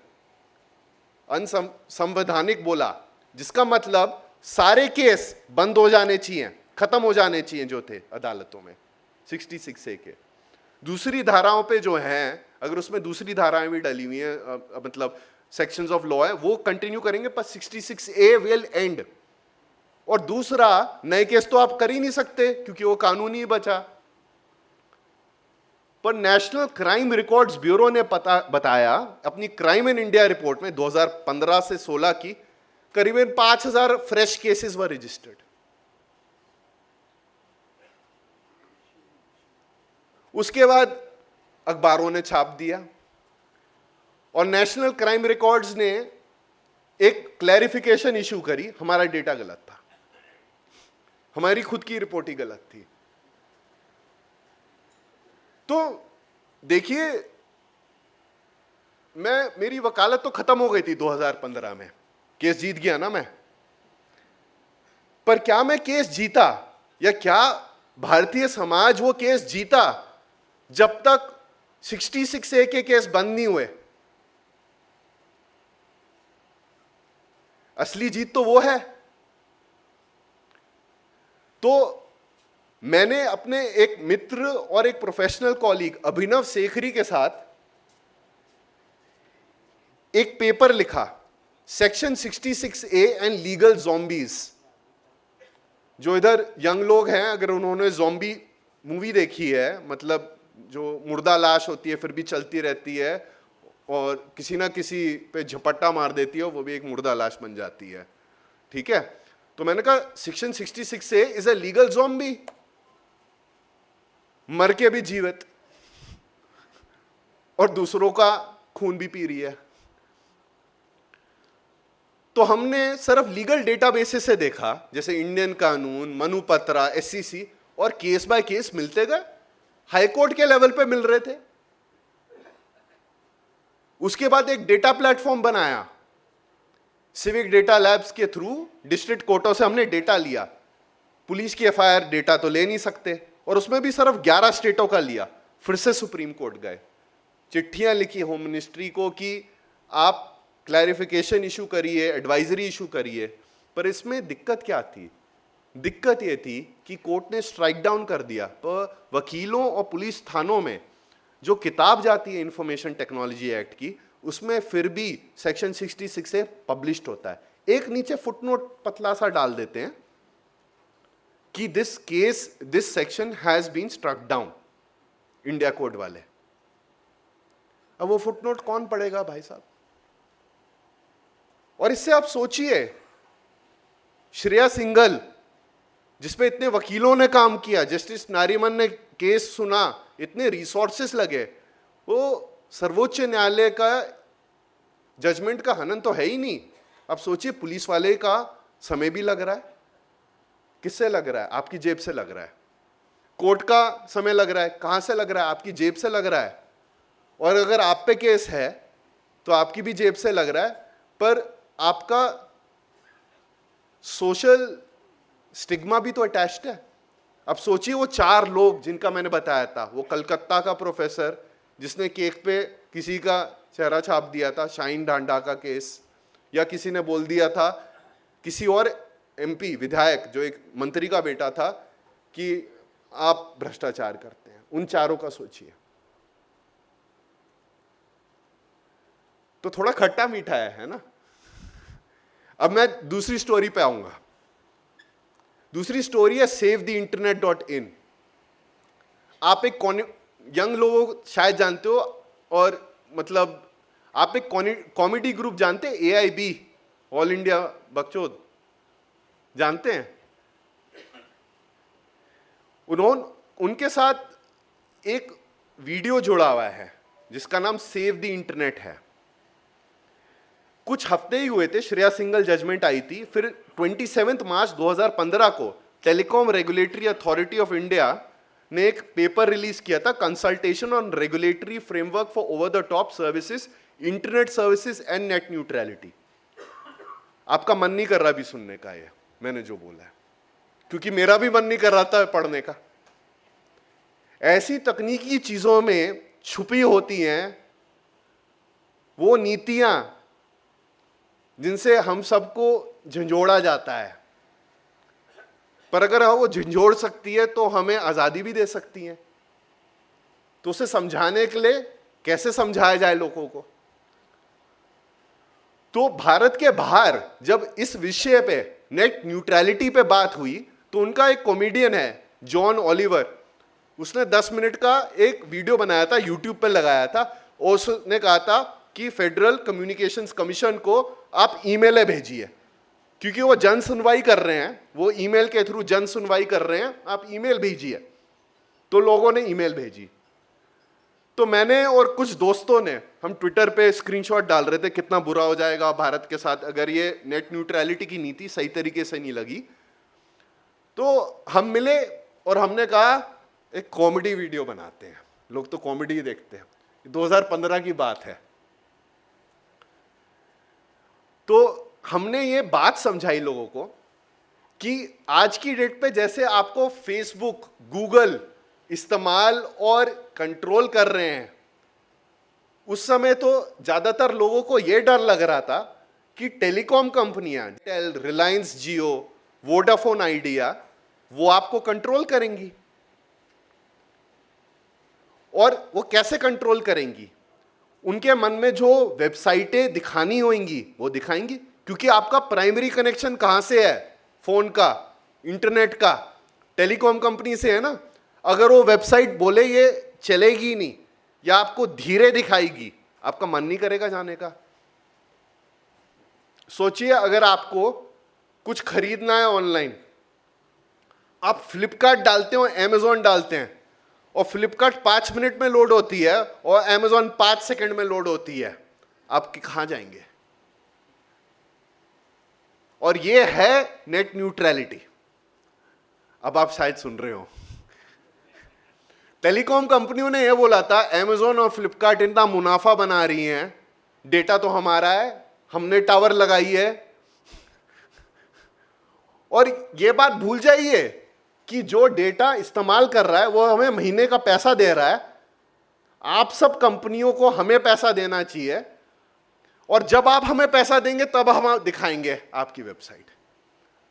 अनसंवैधानिक बोला, जिसका मतलब सारे केस बंद हो जाने चाहिए, खत्म हो जाने चाहिए जो थे अदालतों में 66A के। दूसरी धाराओं पे जो हैं, अगर उसमें दूसरी धाराएं भी डली हुई हैं, मतलब सेक्शंस ऑफ लॉ है, वो कंटिन्यू करेंगे, पर 66A विल एंड। और दूसरा, नए केस तो आप कर ही नहीं सकते क्योंकि वो कानूनी बचा। पर नेशनल क्राइम रिकॉर्ड्स ब्यूरो ने बताया अपनी क्राइम इन इंडिया रिपोर्ट में 2015 से 16 की करीबन 5000 फ्रेश केसेस वर रजिस्टर्ड। उसके बाद अखबारों ने छाप दिया और नेशनल क्राइम रिकॉर्ड्स ने एक क्लैरिफिकेशन इशू करी, हमारा डेटा गलत था, हमारी खुद की रिपोर्ट ही गलत थी। तो देखिए, मेरी वकालत तो खत्म हो गई थी 2015 में, केस जीत गया ना मैं। पर क्या मैं केस जीता, या क्या भारतीय समाज वो केस जीता जब तक 66A के केस बंद नहीं हुए? असली जीत तो वो है। तो मैंने अपने एक मित्र और एक प्रोफेशनल कॉलीग अभिनव शेखरी के साथ एक पेपर लिखा, section 66A and legal zombies. जो इधर यंग लोग हैं, अगर उन्होंने ज़ॉम्बी मूवी देखी है, मतलब जो मुर्दा लाश होती है फिर भी चलती रहती है और किसी ना किसी पे झपट्टा मार देती है, वो भी एक मुर्दा लाश बन जाती है, ठीक है? तो मैंने कहा section 66A is a legal zombie, मर के भी जीवित और दूसरों का खून भी पी रही है। तो हमने सिर्फ लीगल डेटाबेसेस से देखा, जैसे इंडियन कानून, मनुपत्रा, SCC, और केस बाय केस मिलते गए, हाईकोर्ट के लेवल पे मिल रहे थे। उसके बाद एक डेटा प्लेटफॉर्म बनाया, सिविक डेटा लैब्स के थ्रू डिस्ट्रिक्ट कोर्टों से हमने डेटा लिया। पुलिस की FIR डेटा तो ले नहीं सकते, और उसमें भी सिर्फ 11 स्टेटों का लिया। फिर से सुप्रीम कोर्ट गए, चिट्ठियां लिखी होम मिनिस्ट्री को कि आप क्लैरिफिकेशन इशू करिए, एडवाइजरी इशू करिए। पर इसमें दिक्कत क्या थी? दिक्कत यह थी कि कोर्ट ने स्ट्राइक डाउन कर दिया, पर वकीलों और पुलिस थानों में जो किताब जाती है इंफॉर्मेशन टेक्नोलॉजी एक्ट की, उसमें फिर भी सेक्शन 66A पब्लिश्ड होता है। एक नीचे फुटनोट पतला सा डाल देते हैं कि this section has been struck down, India code वाले। अब वो फुटनोट कौन पढ़ेगा भाई साहब? और इससे आप सोचिए, श्रेया सिंघल जिसपे इतने वकीलों ने काम किया, जस्टिस नारीमन ने केस सुना, इतने रिसोर्सेस लगे, वो सर्वोच्च न्यायालय का जजमेंट का हनन तो है ही नहीं। अब सोचिए, पुलिस वाले का समय भी लग रहा है। किससे लग रहा है? आपकी जेब से लग रहा है। कोर्ट का समय लग रहा है, कहां से लग रहा है? आपकी जेब से लग रहा है। और अगर आप पे केस है तो आपकी भी जेब से लग रहा है, पर आपका सोशल स्टिग्मा भी तो अटैच्ड है। अब सोचिए, वो 4 लोग जिनका मैंने बताया था, वो कलकत्ता का प्रोफेसर जिसने केक पे किसी का चेहरा छाप दिया था, शाहीन ढांडा का केस, या किसी ने बोल दिया था, किसी और MP विधायक जो एक मंत्री का बेटा था, कि आप भ्रष्टाचार करते हैं। उन 4 का सोचिए। तो थोड़ा खट्टा मीठा है ना? अब मैं दूसरी स्टोरी पे आऊंगा। दूसरी स्टोरी है SaveTheInternet.in। आप एक यंग लोगों शायद जानते हो, और मतलब आप एक कॉमेडी ग्रुप जानते हैं, AIB, ऑल इंडिया बकचोद, जानते हैं? उनके साथ एक वीडियो जुड़ा हुआ है जिसका नाम सेव द इंटरनेट है। कुछ हफ्ते ही हुए थे, श्रेया सिंघल जजमेंट आई थी, फिर 27 मार्च 2015 को telecom regulatory authority of India ने एक पेपर रिलीज किया था, consultation on regulatory framework for over the top services, internet services and net neutrality. आपका मन नहीं कर रहा भी सुनने का ये मैंने जो बोला है, क्योंकि मेरा भी मन नहीं कर रहा था पढ़ने का। ऐसी तकनीकी चीजों में छुपी होती हैं वो नीतियां जिनसे हम सबको झंझोड़ा जाता है, पर अगर वो झंझोड़ सकती है तो हमें आजादी भी दे सकती है। तो उसे समझाने के लिए कैसे समझाया जाए लोगों को? तो भारत के बाहर जब इस विषय पे, नेट न्यूट्रलिटी पे बात हुई, तो उनका एक कॉमेडियन है जॉन ऑलिवर, उसने 10 मिनट का एक वीडियो बनाया था, यूट्यूब पे लगाया था, और उसने कहा था कि फेडरल कम्युनिकेशंस कमीशन को आप ईमेलें भेजिए, क्योंकि वो जन सुनवाई कर रहे हैं, वो ईमेल के थ्रू जन सुनवाई कर रहे हैं, आप ईमेल भेजिए। तो लोगों ने ईमेल भेजी। तो मैंने और कुछ दोस्तों ने, हम ट्विटर पे स्क्रीनशॉट डाल रहे थे कितना बुरा हो जाएगा भारत के साथ अगर ये नेट न्यूट्रलिटी की नीति सही तरीके से नहीं लगी। तो हम मिले और हमने कहा एक कॉमेडी वीडियो बनाते हैं, लोग तो कॉमेडी देखते हैं, 2015 की बात है। तो हमने ये बात समझाई लोगों को कि आज की डेट पे जैसे आपको फेसबुक, गूगल इस्तेमाल और कंट्रोल कर रहे हैं, उस समय तो ज्यादातर लोगों को यह डर लग रहा था कि टेलीकॉम कंपनियां, टेल, रिलायंस जियो, वोडाफोन आइडिया, वो आपको कंट्रोल करेंगी। और वो कैसे कंट्रोल करेंगी? उनके मन में जो वेबसाइटें दिखानी होंगी वो दिखाएंगी, क्योंकि आपका प्राइमरी कनेक्शन कहां से है? फोन का, इंटरनेट का, टेलीकॉम कंपनी से है ना। अगर वो वेबसाइट बोले ये चलेगी नहीं या आपको धीरे दिखाएगी, आपका मन नहीं करेगा जाने का। सोचिए अगर आपको कुछ खरीदना है ऑनलाइन, आप फ्लिपकार्ट डालते हो, अमेजॉन डालते हैं, और फ्लिपकार्ट 5 मिनट में लोड होती है और अमेजॉन 5 सेकंड में लोड होती है, आप कहां जाएंगे? और ये है नेट न्यूट्रलिटी। अब आप शायद सुन रहे हो, टेलीकॉम कंपनियों ने यह बोला था अमेजॉन और फ्लिपकार्ट इतना मुनाफा बना रही हैं, डेटा तो हमारा है, हमने टावर लगाई है। और यह बात भूल जाइए कि जो डेटा इस्तेमाल कर रहा है वो हमें महीने का पैसा दे रहा है। आप सब कंपनियों को हमें पैसा देना चाहिए, और जब आप हमें पैसा देंगे तब हम दिखाएंगे आपकी वेबसाइट।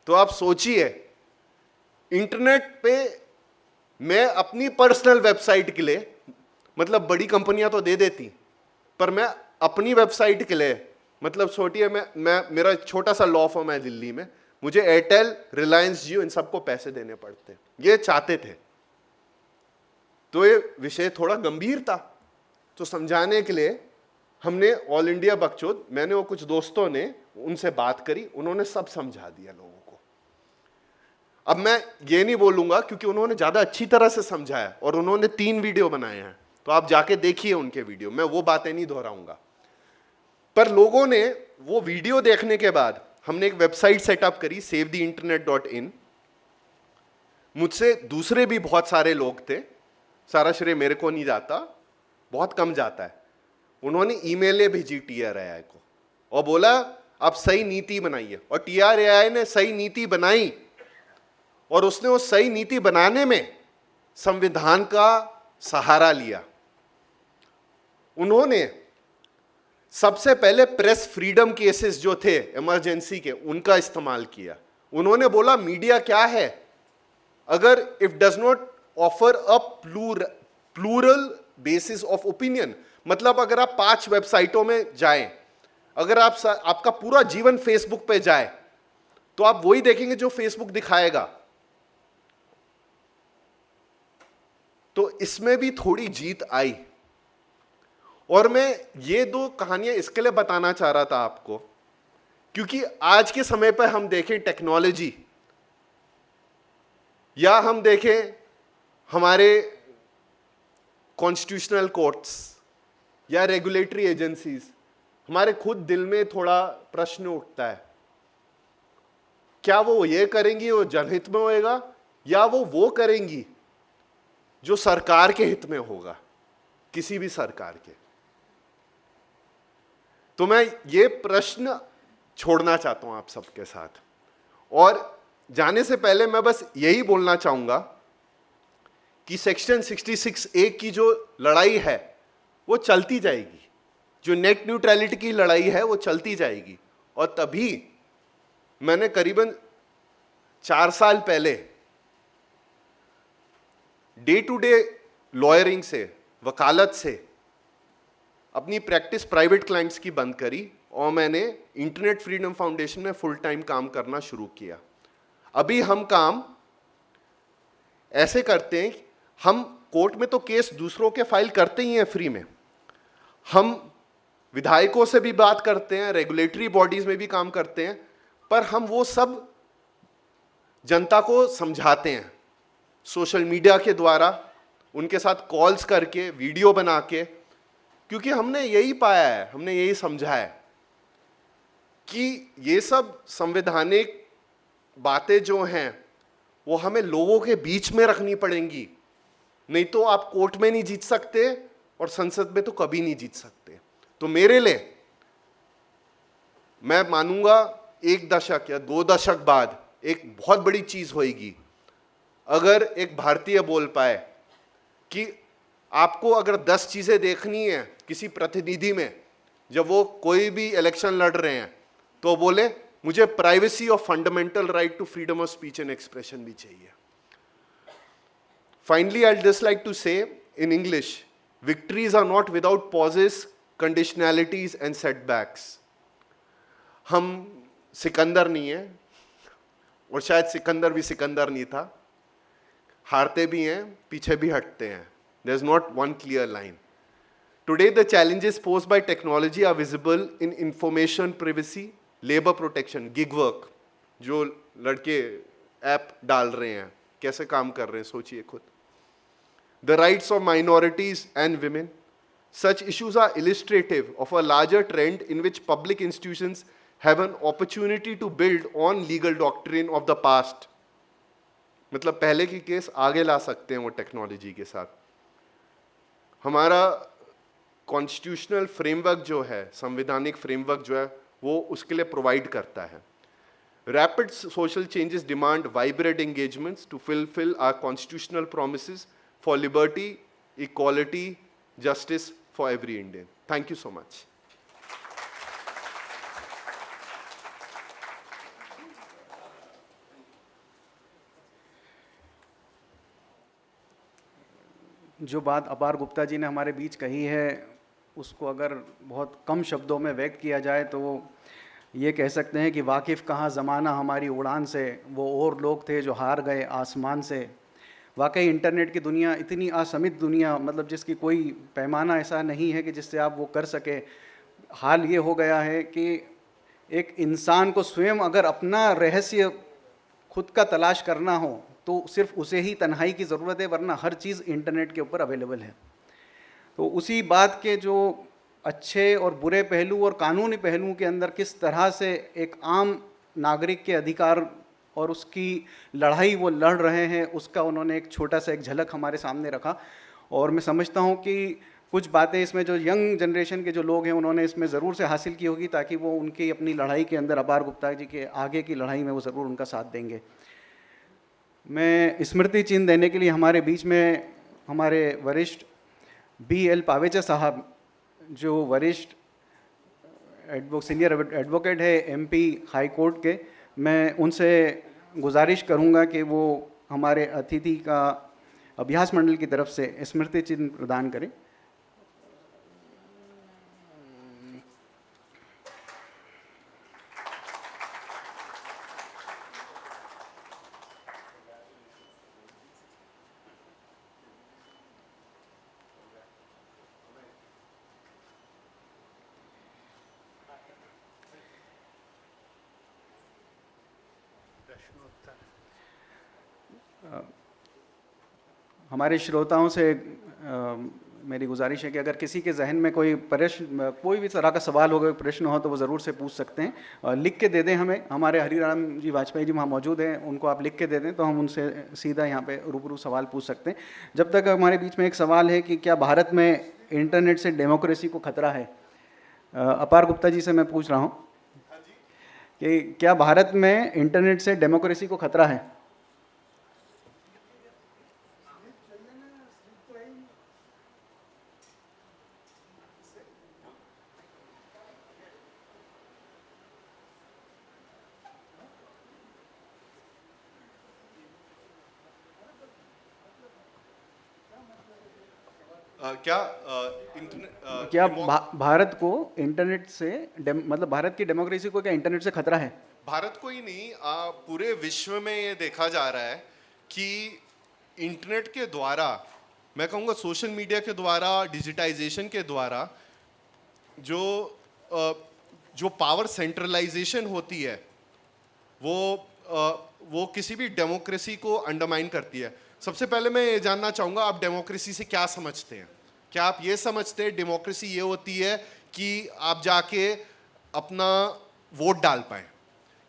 तो आप सोचिए, इंटरनेट पे मैं अपनी पर्सनल वेबसाइट के लिए, मतलब बड़ी कंपनियां तो दे देती, पर मैं अपनी वेबसाइट के लिए, मतलब सोचिए मैं मेरा छोटा सा लॉ फर्म है दिल्ली में, मुझे एयरटेल, रिलायंस जियो, इन सबको पैसे देने पड़ते, ये चाहते थे। तो ये विषय थोड़ा गंभीर था, तो समझाने के लिए हमने ऑल इंडिया बकचोद, मैंने और कुछ दोस्तों ने उनसे बात करी, उन्होंने सब समझा दिया लोगों को। अब मैं ये नहीं बोलूंगा क्योंकि उन्होंने ज्यादा अच्छी तरह से समझाया, और उन्होंने 3 वीडियो बनाए हैं, तो आप जाके देखिए उनके वीडियो, मैं वो बातें नहीं दोहराऊंगा। पर लोगों ने वो वीडियो देखने के बाद हमने एक वेबसाइट सेटअप करी, savetheinternet.in। मुझसे दूसरे भी बहुत सारे लोग थे, सारा श्रेय मेरे को नहीं जाता, बहुत कम जाता है। उन्होंने ईमेलें भेजी TRAI को और बोला आप सही नीति बनाइए, और TRAI ने सही नीति बनाई, और उसने उस सही नीति बनाने में संविधान का सहारा लिया। उन्होंने सबसे पहले प्रेस फ्रीडम केसेस जो थे इमरजेंसी के, उनका इस्तेमाल किया। उन्होंने बोला मीडिया क्या है, अगर if does not offer a plural basis of opinion, मतलब अगर आप 5 वेबसाइटों में जाएं, अगर आपका पूरा जीवन फेसबुक पे जाए, तो आप वही देखेंगे जो फेसबुक दिखाएगा। तो इसमें भी थोड़ी जीत आई। और मैं ये 2 कहानियां इसके लिए बताना चाह रहा था आपको, क्योंकि आज के समय पर हम देखें टेक्नोलॉजी, या हम देखें हमारे कॉन्स्टिट्यूशनल कोर्ट्स या रेगुलेटरी एजेंसीज, हमारे खुद दिल में थोड़ा प्रश्न उठता है, क्या वो ये करेंगी वो जनहित में होएगा, या वो करेंगी जो सरकार के हित में होगा, किसी भी सरकार के। तो मैं ये प्रश्न छोड़ना चाहता हूं आप सबके साथ, और जाने से पहले मैं बस यही बोलना चाहूंगा कि सेक्शन 66A की जो लड़ाई है वो चलती जाएगी, जो नेट न्यूट्रलिटी की लड़ाई है वो चलती जाएगी। और तभी मैंने करीबन 4 साल पहले डे टू डे लॉयरिंग से, वकालत से अपनी प्रैक्टिस प्राइवेट क्लाइंट्स की बंद करी और मैंने इंटरनेट फ्रीडम फाउंडेशन में फुल टाइम काम करना शुरू किया। अभी हम काम ऐसे करते हैं, हम कोर्ट में तो केस दूसरों के फाइल करते ही हैं फ्री में, हम विधायकों से भी बात करते हैं, रेगुलेटरी बॉडीज में भी काम करते हैं, पर हम वो सब जनता को समझाते हैं सोशल मीडिया के द्वारा, उनके साथ कॉल्स करके, वीडियो बना के, क्योंकि हमने यही पाया है, हमने यही समझा है कि ये सब संवैधानिक बातें जो हैं वो हमें लोगों के बीच में रखनी पड़ेंगी, नहीं तो आप कोर्ट में नहीं जीत सकते और संसद में तो कभी नहीं जीत सकते। तो मेरे लिए, मैं मानूंगा 1 दशक या 2 दशक बाद एक बहुत बड़ी चीज होगी अगर एक भारतीय बोल पाए कि आपको अगर 10 चीजें देखनी है किसी प्रतिनिधि में, जब वो कोई भी इलेक्शन लड़ रहे हैं, तो बोले मुझे प्राइवेसी और fundamental right to freedom of speech and expression भी चाहिए। Finally I just like to say in English, victories are not without pauses, conditionalities and setbacks. हम सिकंदर नहीं है, और शायद सिकंदर भी सिकंदर नहीं था, हारते भी हैं, पीछे भी हटते हैं। There is not one clear line. Today the challenges posed by technology are visible in information privacy, labor protection, gig work, जो लड़के ऐप डाल रहे हैं, कैसे काम कर रहे हैं सोचिए खुद, the rights of minorities and women. Such issues are illustrative of a larger trend in which public institutions have an opportunity to build on legal doctrine of the past. मतलब पहले की केस आगे ला सकते हैं वो टेक्नोलॉजी के साथ। हमारा कॉन्स्टिट्यूशनल फ्रेमवर्क जो है, संवैधानिक फ्रेमवर्क जो है, वो उसके लिए प्रोवाइड करता है। Rapid social changes demand vibrant engagements to fulfill our constitutional promises for liberty, equality, justice for every Indian. Thank you so much. जो बात अपार गुप्ता जी ने हमारे बीच कही है, उसको अगर बहुत कम शब्दों में व्यक्त किया जाए तो वो ये कह सकते हैं कि वाकिफ़ कहाँ ज़माना हमारी उड़ान से, वो और लोग थे जो हार गए आसमान से। वाकई इंटरनेट की दुनिया इतनी असीमित दुनिया, मतलब जिसकी कोई पैमाना ऐसा नहीं है कि जिससे आप वो कर सके। हाल ये हो गया है कि एक इंसान को स्वयं अगर अपना रहस्य खुद का तलाश करना हो तो सिर्फ उसे ही तन्हाई की ज़रूरत है, वरना हर चीज़ इंटरनेट के ऊपर अवेलेबल है। तो उसी बात के जो अच्छे और बुरे पहलू और कानूनी पहलुओं के अंदर किस तरह से एक आम नागरिक के अधिकार और उसकी लड़ाई वो लड़ रहे हैं, उसका उन्होंने एक छोटा सा एक झलक हमारे सामने रखा। और मैं समझता हूँ कि कुछ बातें इसमें जो यंग जनरेशन के जो लोग हैं उन्होंने इसमें ज़रूर से हासिल की होगी, ताकि वो उनकी अपनी लड़ाई के अंदर अपार गुप्ता जी के आगे की लड़ाई में वो ज़रूर उनका साथ देंगे। मैं स्मृति चिन्ह देने के लिए हमारे बीच में हमारे वरिष्ठ BL पावेचा साहब, जो वरिष्ठ सीनियर एडवोकेट है MP हाई कोर्ट के, मैं उनसे गुजारिश करूंगा कि वो हमारे अतिथि का अभ्यास मंडल की तरफ से स्मृति चिन्ह प्रदान करें। हमारे श्रोताओं से मेरी गुजारिश है कि अगर किसी के जहन में कोई प्रश्न, कोई भी तरह का सवाल हो, कोई प्रश्न हो, तो वो ज़रूर से पूछ सकते हैं। लिख के दे दें हमें, हमारे हरिराम जी वाजपेयी जी वहाँ मौजूद हैं, उनको आप लिख के दे दें तो हम उनसे सीधा यहाँ पे रूबरू सवाल पूछ सकते हैं। जब तक हमारे बीच में एक सवाल है कि क्या भारत में इंटरनेट से डेमोक्रेसी को खतरा है, अपार गुप्ता जी से मैं पूछ रहा हूँ कि क्या भारत में इंटरनेट से डेमोक्रेसी को खतरा है? क्या भारत को इंटरनेट से मतलब भारत की डेमोक्रेसी को क्या इंटरनेट से खतरा है? भारत को ही नहीं, पूरे विश्व में ये देखा जा रहा है कि इंटरनेट के द्वारा, मैं कहूँगा सोशल मीडिया के द्वारा, डिजिटाइजेशन के द्वारा जो पावर सेंट्रलाइजेशन होती है वो किसी भी डेमोक्रेसी को अंडरमाइन करती है। सबसे पहले मैं ये जानना चाहूँगा, आप डेमोक्रेसी से क्या समझते हैं? क्या आप ये समझते हैं डेमोक्रेसी ये होती है कि आप जाके अपना वोट डाल पाएं,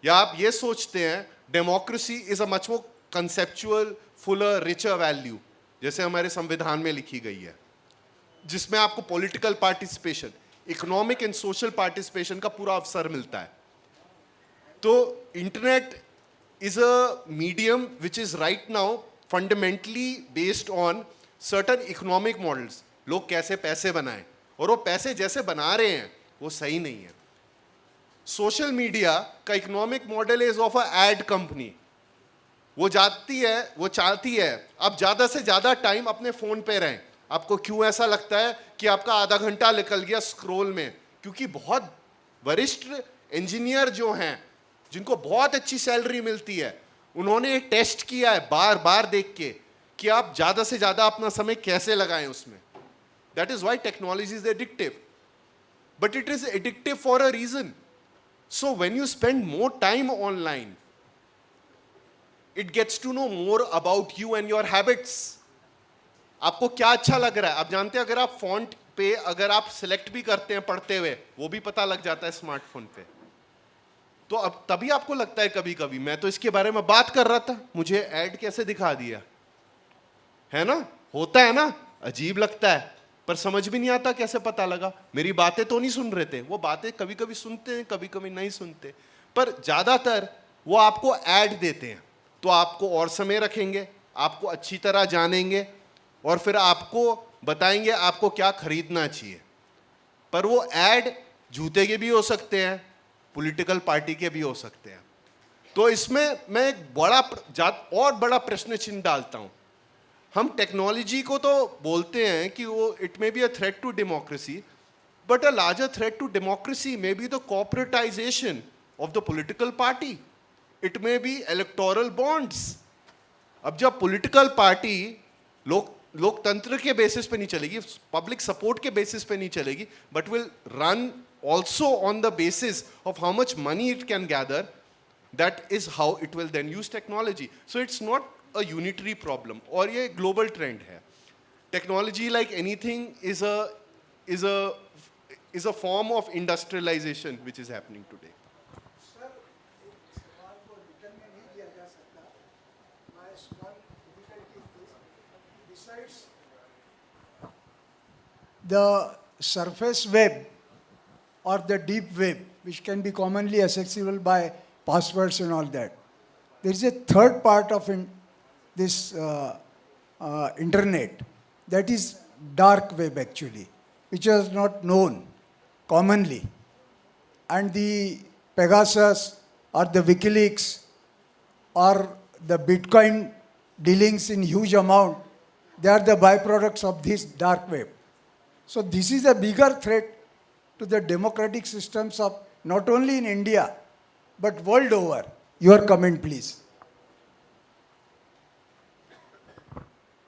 या आप ये सोचते हैं democracy is a much more conceptual, fuller, richer value, जैसे हमारे संविधान में लिखी गई है, जिसमें आपको political participation, economic and social participation का पूरा अवसर मिलता है? तो internet is a medium which is right now fundamentally based on certain economic models. लोग कैसे पैसे बनाएं, और वो पैसे जैसे बना रहे हैं वो सही नहीं है। सोशल मीडिया का economic model is of a ad company. वो चाहती है आप ज़्यादा से ज़्यादा टाइम अपने फ़ोन पे रहें। आपको क्यों ऐसा लगता है कि आपका आधा घंटा निकल गया स्क्रॉल में? क्योंकि बहुत वरिष्ठ इंजीनियर जो हैं, जिनको बहुत अच्छी सैलरी मिलती है, उन्होंने एक टेस्ट किया है बार बार देख के कि आप ज़्यादा से ज़्यादा अपना समय कैसे लगाएं उसमें। That is why technology is addictive, but it is addictive for a reason. So when you spend more time online, it gets to know more about you and your habits. आपको क्या अच्छा लग रहा है? आप जानते हैं, अगर आप फॉन्ट पे अगर आप सिलेक्ट भी करते हैं पढ़ते हुए, वो भी पता लग जाता है स्मार्टफोन पे। तो अब तभी आपको लगता है कभी कभी, मैं तो इसके बारे में बात कर रहा था, मुझे ऐड कैसे दिखा दिया, है ना? होता है ना, अजीब लगता है, पर समझ भी नहीं आता कैसे पता लगा। मेरी बातें तो नहीं सुन रहे थे, वो बातें कभी कभी सुनते हैं, कभी कभी नहीं सुनते, पर ज्यादातर वो आपको ऐड देते हैं। तो आपको और समय रखेंगे, आपको अच्छी तरह जानेंगे, और फिर आपको बताएंगे आपको क्या खरीदना चाहिए। पर वो ऐड जूते के भी हो सकते हैं, पॉलिटिकल पार्टी के भी हो सकते हैं। तो इसमें मैं एक बड़ा प्रश्न चिन्ह डालता हूं। हम टेक्नोलॉजी को तो बोलते हैं कि वो it may be a threat to democracy, but a larger threat to democracy may be the corporatisation of the political party, it may be electoral bonds. अब जब पॉलिटिकल पार्टी लोकतंत्र के बेसिस पे नहीं चलेगी, पब्लिक सपोर्ट के बेसिस पे नहीं चलेगी, but will run also on the basis of how much money it can gather, that is how it will then use technology. So it's not a unitary problem, और ये global trend है। Technology, like anything, is a form of industrialization which is happening today. Sir, इस सवाल को रिटर्न में नहीं दिया जा सकता। My small difficulty is this: besides the surface web or the deep web, which can be commonly accessible by passwords and all that, there is a third part of this internet, that is dark web actually, which was not known commonly. And the Pegasus or the WikiLeaks or the Bitcoin dealings in huge amount, they are the byproducts of this dark web. So this is a bigger threat to the democratic systems of not only in India, but world over. Your comment, please.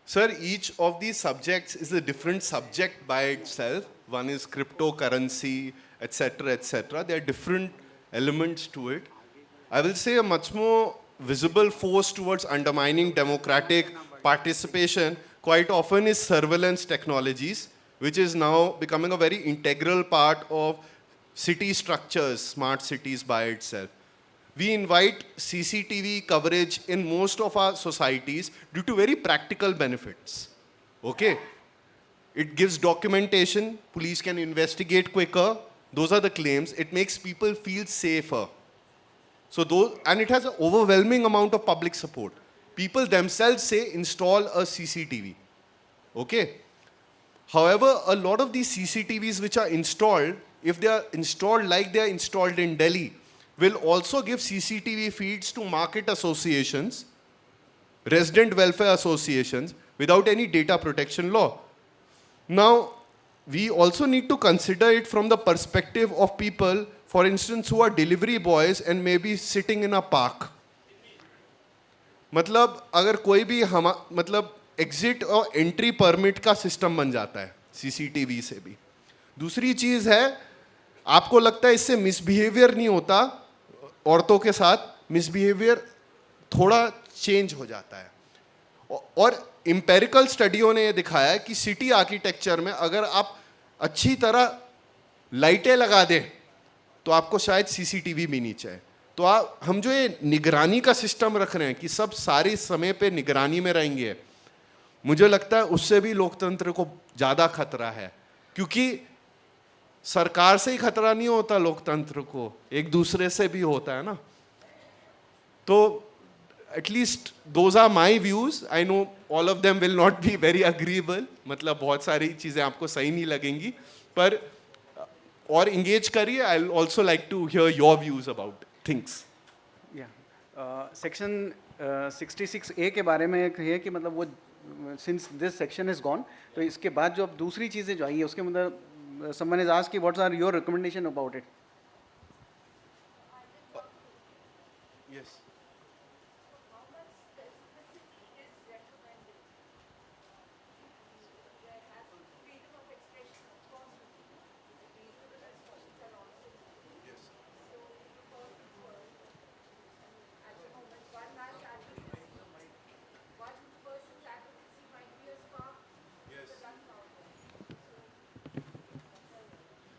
Sir, each of these subjects is a different subject by itself. One is cryptocurrency, etc., etc. There are different elements to it. I will say a much more visible force towards undermining democratic participation quite often is surveillance technologies, which is now becoming a very integral part of city structures, smart cities by itself. We invite CCTV coverage in most of our societies due to very practical benefits. Okay? It gives documentation, police can investigate quicker. Those are the claims. It makes people feel safer. And it has an overwhelming amount of public support. People themselves say install a CCTV. Okay? However, a lot of these CCTVs which are installed, if they are installed like they are installed in Delhi, will also give CCTV feeds to market associations, resident welfare associations, without any data protection law. Now, we also need to consider it from the perspective of people, for instance, who are delivery boys and maybe sitting in a park. मतलब अगर कोई भी हम मतलब एग्जिट और एंट्री परमिट का सिस्टम बन जाता है सीसीटीवी से भी. दूसरी चीज है, आपको लगता है इससे मिसबिहेवियर नहीं होता औरतों के साथ, मिसबिहेवियर थोड़ा चेंज हो जाता है. और एम्पेरिकल स्टडियों ने ये दिखाया है कि सिटी आर्किटेक्चर में अगर आप अच्छी तरह लाइटें लगा दें तो आपको शायद सीसीटीवी भी नहीं चाहिए. तो हम जो ये निगरानी का सिस्टम रख रहे हैं कि सब सारे समय पे निगरानी में रहेंगे, मुझे लगता है उससे भी लोकतंत्र को ज़्यादा खतरा है. क्योंकि सरकार से ही खतरा नहीं होता लोकतंत्र को, एक दूसरे से भी होता है ना. तो at least those are my views. I know all of them will not be very agreeable, मतलब बहुत सारी चीज़ें आपको सही नहीं लगेंगी, पर और इंगेज करिए. I also like to hear your views about things. Section 66A के बारे में कहिए कि मतलब वो since this section is gone, तो इसके बाद जो अब दूसरी चीज़ें जो आई है उसके मतलब समवन इज आस्क्ड कि what's are your recommendation about it. Yes.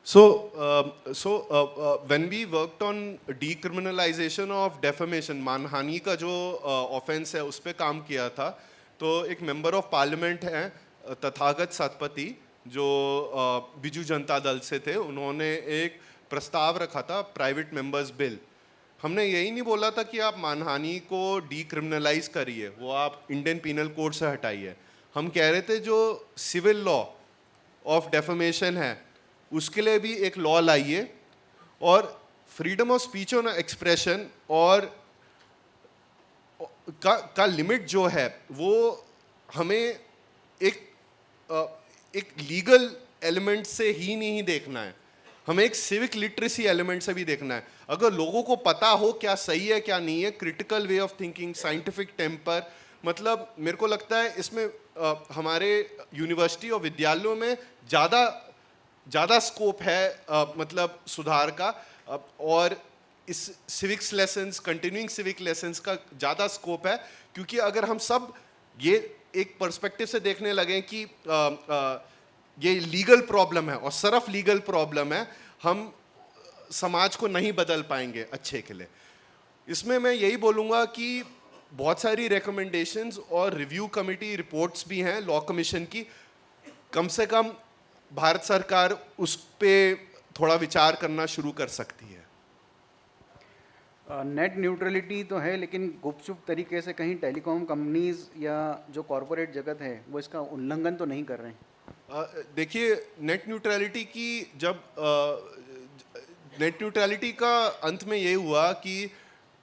So when we worked on decriminalization of defamation, मानहानि का जो ऑफेंस है उस पर काम किया था, तो एक मेंबर ऑफ पार्लियामेंट हैं तथागत सतपथी जो बिजू जनता दल से थे, उन्होंने एक प्रस्ताव रखा था प्राइवेट मेंबर्स बिल. हमने यही नहीं बोला था कि आप मानहानि को डीक्रिमिनलाइज करिए, वो आप इंडियन पीनल कोड से हटाइए. हम कह रहे थे जो सिविल लॉ ऑफ डेफमेशन है उसके लिए भी एक लॉ लाइए, और फ्रीडम ऑफ स्पीच और एक्सप्रेशन और का लिमिट जो है वो हमें एक लीगल एलिमेंट से ही नहीं देखना है, हमें एक सिविक लिटरेसी एलिमेंट से भी देखना है. अगर लोगों को पता हो क्या सही है क्या नहीं है, critical way of thinking, scientific temper, मतलब मेरे को लगता है इसमें हमारे यूनिवर्सिटी और विद्यालयों में ज़्यादा स्कोप है मतलब सुधार का, और इस civics lessons, continuing civic lessons का ज़्यादा स्कोप है. क्योंकि अगर हम सब ये एक पर्सपेक्टिव से देखने लगें कि ये लीगल प्रॉब्लम है और सिर्फ लीगल प्रॉब्लम है, हम समाज को नहीं बदल पाएंगे अच्छे के लिए. इसमें मैं यही बोलूँगा कि बहुत सारी रिकमेंडेशंस और रिव्यू कमेटी रिपोर्ट्स भी हैं लॉ कमीशन की, कम से कम भारत सरकार उस पे थोड़ा विचार करना शुरू कर सकती है. नेट न्यूट्रलिटी तो है, लेकिन गुपचुप तरीके से कहीं टेलीकॉम कंपनीज या जो कॉरपोरेट जगत है वो इसका उल्लंघन तो नहीं कर रहे हैं. देखिए, नेट न्यूट्रलिटी की जब नेट न्यूट्रलिटी का अंत में ये हुआ कि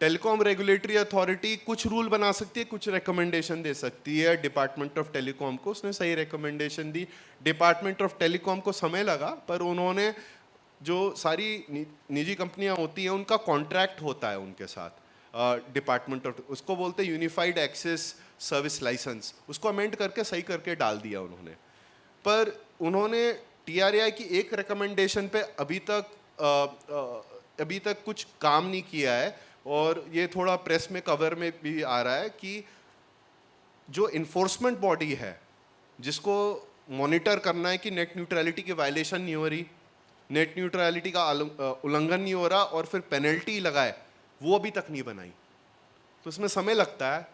टेलीकॉम रेगुलेटरी अथॉरिटी कुछ रूल बना सकती है, कुछ रिकमेंडेशन दे सकती है डिपार्टमेंट ऑफ टेलीकॉम को. उसने सही recommendation the. Department of telecom को समय लगा, पर उन्होंने जो सारी निजी कंपनियां होती हैं उनका कॉन्ट्रैक्ट होता है उनके साथ डिपार्टमेंट ऑफ, उसको बोलते हैं यूनिफाइड एक्सेस सर्विस लाइसेंस, उसको अमेंड करके सही करके डाल दिया उन्होंने. पर उन्होंने TRAI की एक रिकमेंडेशन पे अभी तक कुछ काम नहीं किया है, और ये थोड़ा प्रेस में कवर में भी आ रहा है कि जो इन्फोर्समेंट बॉडी है जिसको मॉनिटर करना है कि नेट न्यूट्रलिटी की वायलेशन नहीं हो रही, नेट न्यूट्रलिटी का उल्लंघन नहीं हो रहा, और फिर पेनल्टी लगाए, वो अभी तक नहीं बनाई. तो इसमें समय लगता है.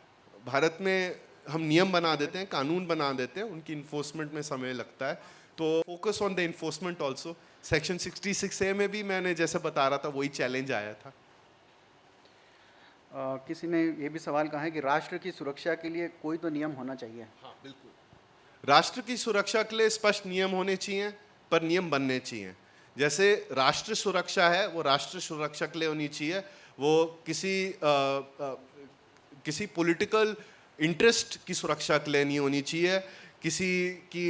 भारत में हम नियम बना देते हैं, कानून बना देते हैं, उनकी इन्फोर्समेंट में समय लगता है. तो focus on the enforcement also. Section 66A में भी मैंने जैसे बता रहा था वही चैलेंज आया था. किसी ने ये भी सवाल कहा है कि राष्ट्र की सुरक्षा के लिए कोई तो नियम होना चाहिए. हाँ, बिल्कुल. राष्ट्र की सुरक्षा के लिए स्पष्ट नियम होने चाहिए, पर नियम बनने चाहिए. जैसे राष्ट्र सुरक्षा है वो राष्ट्र सुरक्षा के लिए होनी चाहिए, वो किसी पॉलिटिकल इंटरेस्ट की सुरक्षा के लिए नहीं होनी चाहिए, किसी की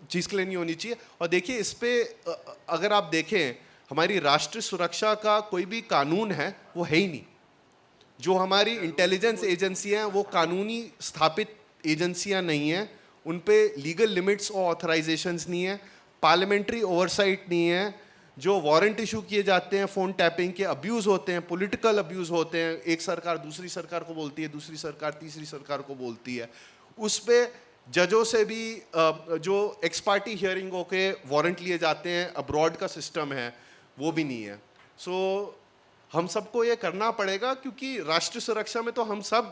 चीज़ के लिए नहीं होनी चाहिए। और देखिए इस पे अगर आप देखें, हमारी राष्ट्रीय सुरक्षा का कोई भी कानून है वो है ही नहीं। जो हमारी इंटेलिजेंस एजेंसियां हैं वो कानूनी स्थापित एजेंसियां नहीं हैं, उन पे लीगल लिमिट्स और ऑथराइजेशंस नहीं है, पार्लियामेंट्री ओवरसाइट नहीं है। जो वारंट इशू किए जाते हैं फ़ोन टैपिंग के, अब्यूज़ होते हैं, पॉलिटिकल अब्यूज़ होते हैं, एक सरकार दूसरी सरकार को बोलती है, दूसरी सरकार तीसरी सरकार को बोलती है। उस पे जजों से भी जो एक्स पार्टी हियरिंग होके वारंट लिए जाते हैं, अब्रॉड का सिस्टम है वो भी नहीं है। सो हम सबको ये करना पड़ेगा, क्योंकि राष्ट्रीय सुरक्षा में तो हम सब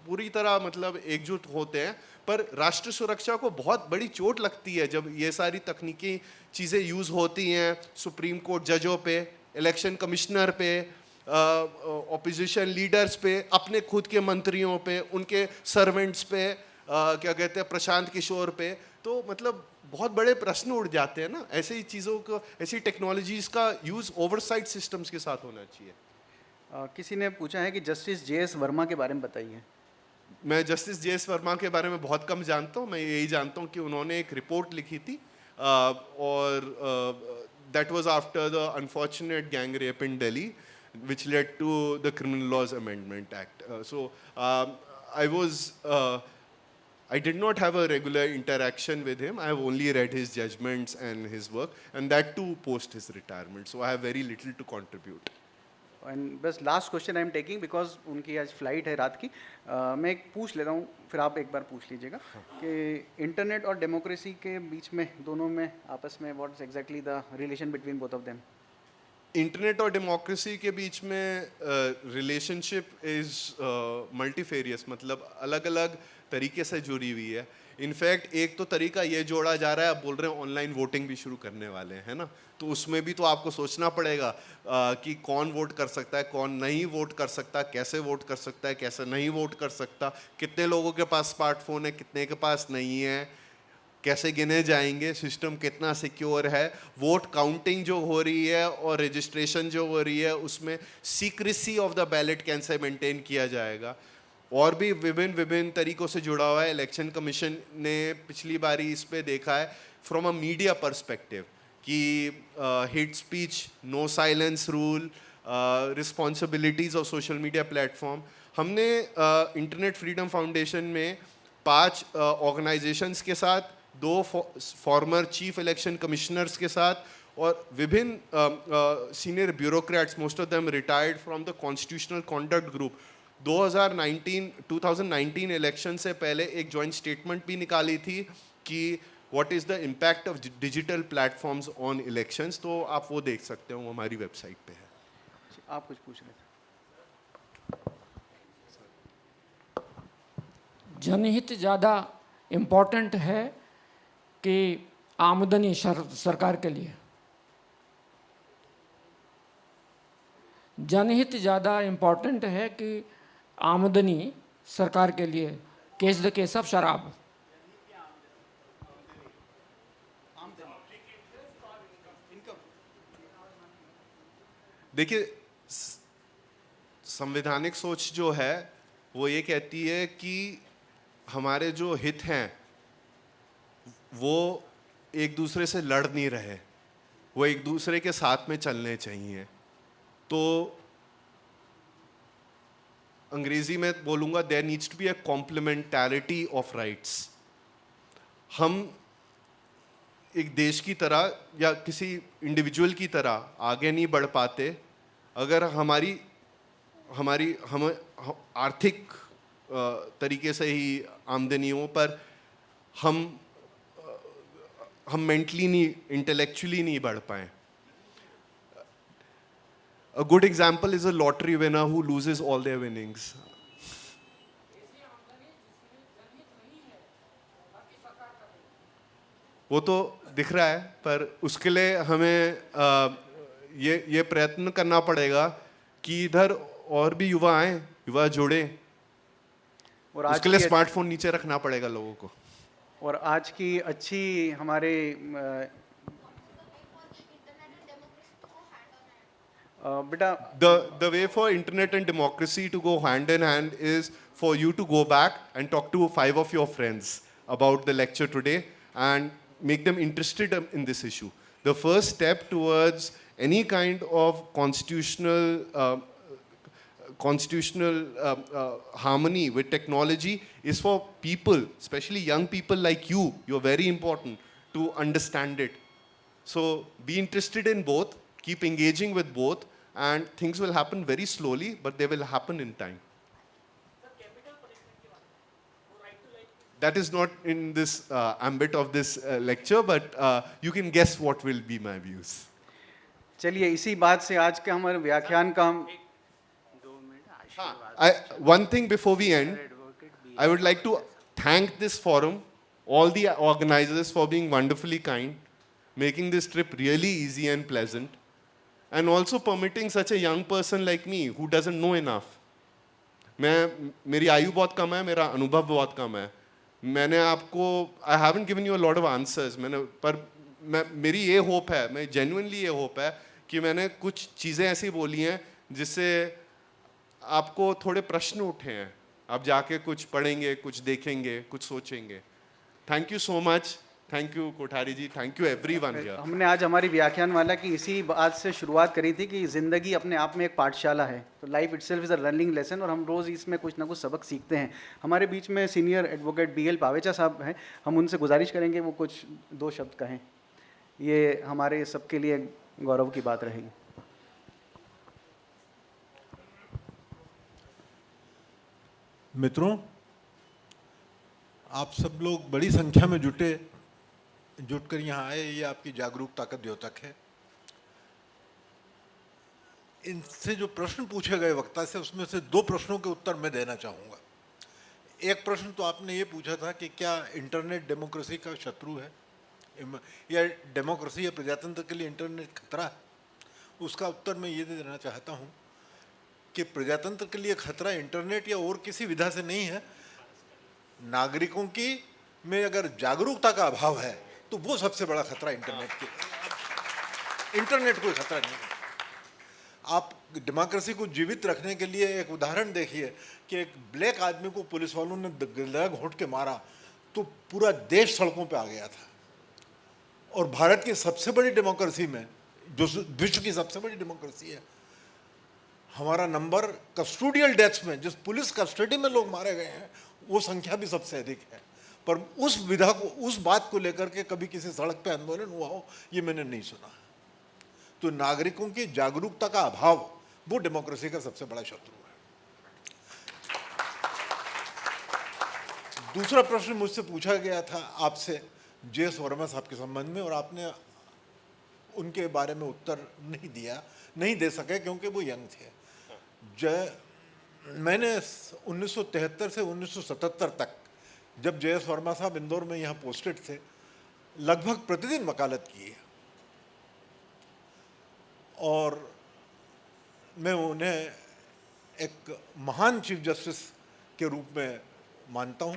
पूरी तरह मतलब एकजुट होते हैं, पर राष्ट्रीय सुरक्षा को बहुत बड़ी चोट लगती है जब ये सारी तकनीकी चीज़ें यूज़ होती हैं सुप्रीम कोर्ट जजों पे, इलेक्शन कमिश्नर पे, ऑपोजिशन लीडर्स पे, अपने खुद के मंत्रियों पे, उनके सर्वेंट्स पे, क्या कहते हैं प्रशांत किशोर पे। तो मतलब बहुत बड़े प्रश्न उठ जाते हैं ना। ऐसे ही चीज़ों को, ऐसी टेक्नोलॉजीज़ का यूज़ ओवरसाइट सिस्टम्स के साथ होना चाहिए। किसी ने पूछा है कि जस्टिस जे.एस. वर्मा के बारे में बताइए। मैं जस्टिस जे.एस. वर्मा के बारे में बहुत कम जानता हूँ। मैं यही जानता हूँ कि उन्होंने एक रिपोर्ट लिखी थी और that was after the unfortunate gang rape in Delhi which led to the Criminal Laws Amendment Act. I did not have a regular interaction with him. I have only read his judgments and his work, and that too post his retirement. So I have very little to contribute. And बस last question I am taking because उनकी आज फ्लाइट है रात की। मैं एक पूछ लेता हूँ, फिर आप एक बार पूछ लीजिएगा कि इंटरनेट और डेमोक्रेसी के बीच में, दोनों में आपस में what is exactly the relation between both of them? Internet और डेमोक्रेसी के बीच में रिलेशनशिप इज़ मल्टीफेरियस, मतलब अलग अलग तरीके से जुड़ी हुई है। इनफैक्ट एक तो तरीका ये जोड़ा जा रहा है, आप बोल रहे हैं ऑनलाइन वोटिंग भी शुरू करने वाले हैं, है ना। तो उसमें भी तो आपको सोचना पड़ेगा कि कौन वोट कर सकता है, कौन नहीं वोट कर सकता, कैसे वोट कर सकता है, कैसे नहीं वोट कर सकता, कितने लोगों के पास स्मार्टफोन है, कितने के पास नहीं है, कैसे गिने जाएंगे, सिस्टम कितना सिक्योर है, वोट काउंटिंग जो हो रही है और रजिस्ट्रेशन जो हो रही है उसमें सीक्रेसी ऑफ द बैलेट कैसे मेंटेन किया जाएगा, और भी विभिन्न तरीकों से जुड़ा हुआ है। इलेक्शन कमीशन ने पिछली बारी इस पे देखा है फ्रॉम अ मीडिया पर्सपेक्टिव कि hate speech, no silence rule, responsibilities of social media platform. हमने इंटरनेट फ्रीडम फाउंडेशन में 5 ऑर्गेनाइजेशंस के साथ, 2 फॉर्मर चीफ इलेक्शन कमिश्नर्स के साथ और विभिन्न senior bureaucrats, most of them retired from the constitutional conduct group, 2019 election से पहले एक जॉइंट स्टेटमेंट भी निकाली थी कि what is the impact of digital platforms on elections. तो आप वो देख सकते हो, हमारी वेबसाइट पे है। आप कुछ पूछ रहे थे? जनहित ज़्यादा इम्पोर्टेंट है कि आमदनी सरकार के लिए? जनहित ज़्यादा इम्पोर्टेंट है कि आमदनी सरकार के लिए? केस द केस ऑफ शराब। देखिए, संवैधानिक सोच जो है वो ये कहती है कि हमारे जो हित हैं वो एक दूसरे से लड़ नहीं रहे, वो एक दूसरे के साथ में चलने चाहिए। तो अंग्रेजी में बोलूँगा, there needs to be a complementarity of rights. हम एक देश की तरह या किसी इंडिविजुअल की तरह आगे नहीं बढ़ पाते अगर हम आर्थिक तरीके से ही आमदनियों पर हम मेंटली नहीं, इंटेलेक्चुअली नहीं बढ़ पाए। A good example is a lottery winner who loses all their winnings. वो तो दिख रहा है, पर उसके लिए हमें ये प्रयत्न करना पड़ेगा कि इधर और भी युवा आए, युवा जुड़े, और उसके लिए स्मार्टफोन नीचे रखना पड़ेगा लोगों को। और आज की अच्छी हमारे बेटा, the way for internet and democracy to go hand in hand is for you to go back and talk to 5 of your friends about the lecture today and make them interested in this issue. The first step towards any kind of constitutional harmony with technology is for people, especially young people like you. You're very important to understand it. So be interested in both, keep engaging with both, and things will happen very slowly, but they will happen in time. That is not in this ambit of this lecture, but you can guess what will be my views. चलिए इसी बात से आज के हमारे व्याख्यान का हम One thing before we end, I would like to thank this forum, all the organizers for being wonderfully kind, making this trip really easy and pleasant, and also permitting such a young person like me who doesn't know enough. मेरी आयु बहुत कम है, मेरा अनुभव बहुत कम है. मैंने आपको I haven't given you a lot of answers. मेरी ये होप है, मैं genuinely ये होप है कि मैंने कुछ चीज़ें ऐसी बोली हैं जिससे आपको थोड़े प्रश्न उठे हैं. आप जाके कुछ पढ़ेंगे, कुछ देखेंगे, कुछ सोचेंगे. Thank you so much. Thank you Kothari ji. Thank you everyone here. हमने आज हमारी व्याख्यानमाला की इसी बात से शुरुआत करी थी कि ज़िंदगी अपने आप में एक पाठशाला है. तो life itself is a learning lesson और हम रोज़ इसमें कुछ ना कुछ सबक सीखते हैं. हमारे बीच में सीनियर एडवोकेट BL पावेचा साहब हैं. हम उनसे गुजारिश करेंगे वो कुछ 2 शब्द कहें. ये हमारे सबके लिए गौरव की बात रहेगी. मित्रों, आप सब लोग बड़ी संख्या में जुटकर यहाँ आए, ये आपकी जागरूकता का द्योतक है. इनसे जो प्रश्न पूछे गए वक्ता से, उसमें से 2 प्रश्नों के उत्तर मैं देना चाहूँगा. एक प्रश्न तो आपने ये पूछा था कि क्या इंटरनेट डेमोक्रेसी का शत्रु है या डेमोक्रेसी या प्रजातंत्र के लिए इंटरनेट खतरा है. उसका उत्तर मैं ये देना चाहता हूँ कि प्रजातंत्र के लिए खतरा इंटरनेट या और किसी विधा से नहीं है. नागरिकों की में अगर जागरूकता का अभाव है तो वो सबसे बड़ा खतरा इंटरनेट कोई खतरा नहीं है. आप डेमोक्रेसी को जीवित रखने के लिए एक उदाहरण देखिए कि एक ब्लैक आदमी को पुलिस वालों ने गला घोंट के मारा तो पूरा देश सड़कों पे आ गया था. और भारत की सबसे बड़ी डेमोक्रेसी में, जो विश्व की सबसे बड़ी डेमोक्रेसी है, हमारा नंबर कस्टोडियल डेथ्स में, जिस पुलिस कस्टडी में लोग मारे गए हैं, वो संख्या भी सबसे अधिक है. पर उस विधा को, उस बात को लेकर के कभी किसी सड़क पे आंदोलन हुआ हो, ये मैंने नहीं सुना. तो नागरिकों की जागरूकता का अभाव वो डेमोक्रेसी का सबसे बड़ा शत्रु है. दूसरा प्रश्न मुझसे पूछा गया था आपसे JS वर्मा साहब के संबंध में, और आपने उनके बारे में उत्तर नहीं दे सके क्योंकि वो यंग थे. मैंने 1973 से 1977 तक, जब JS वर्मा साहब इंदौर में यहाँ पोस्टेड थे, लगभग प्रतिदिन वकालत की है. और मैं उन्हें एक महान चीफ जस्टिस के रूप में मानता हूँ.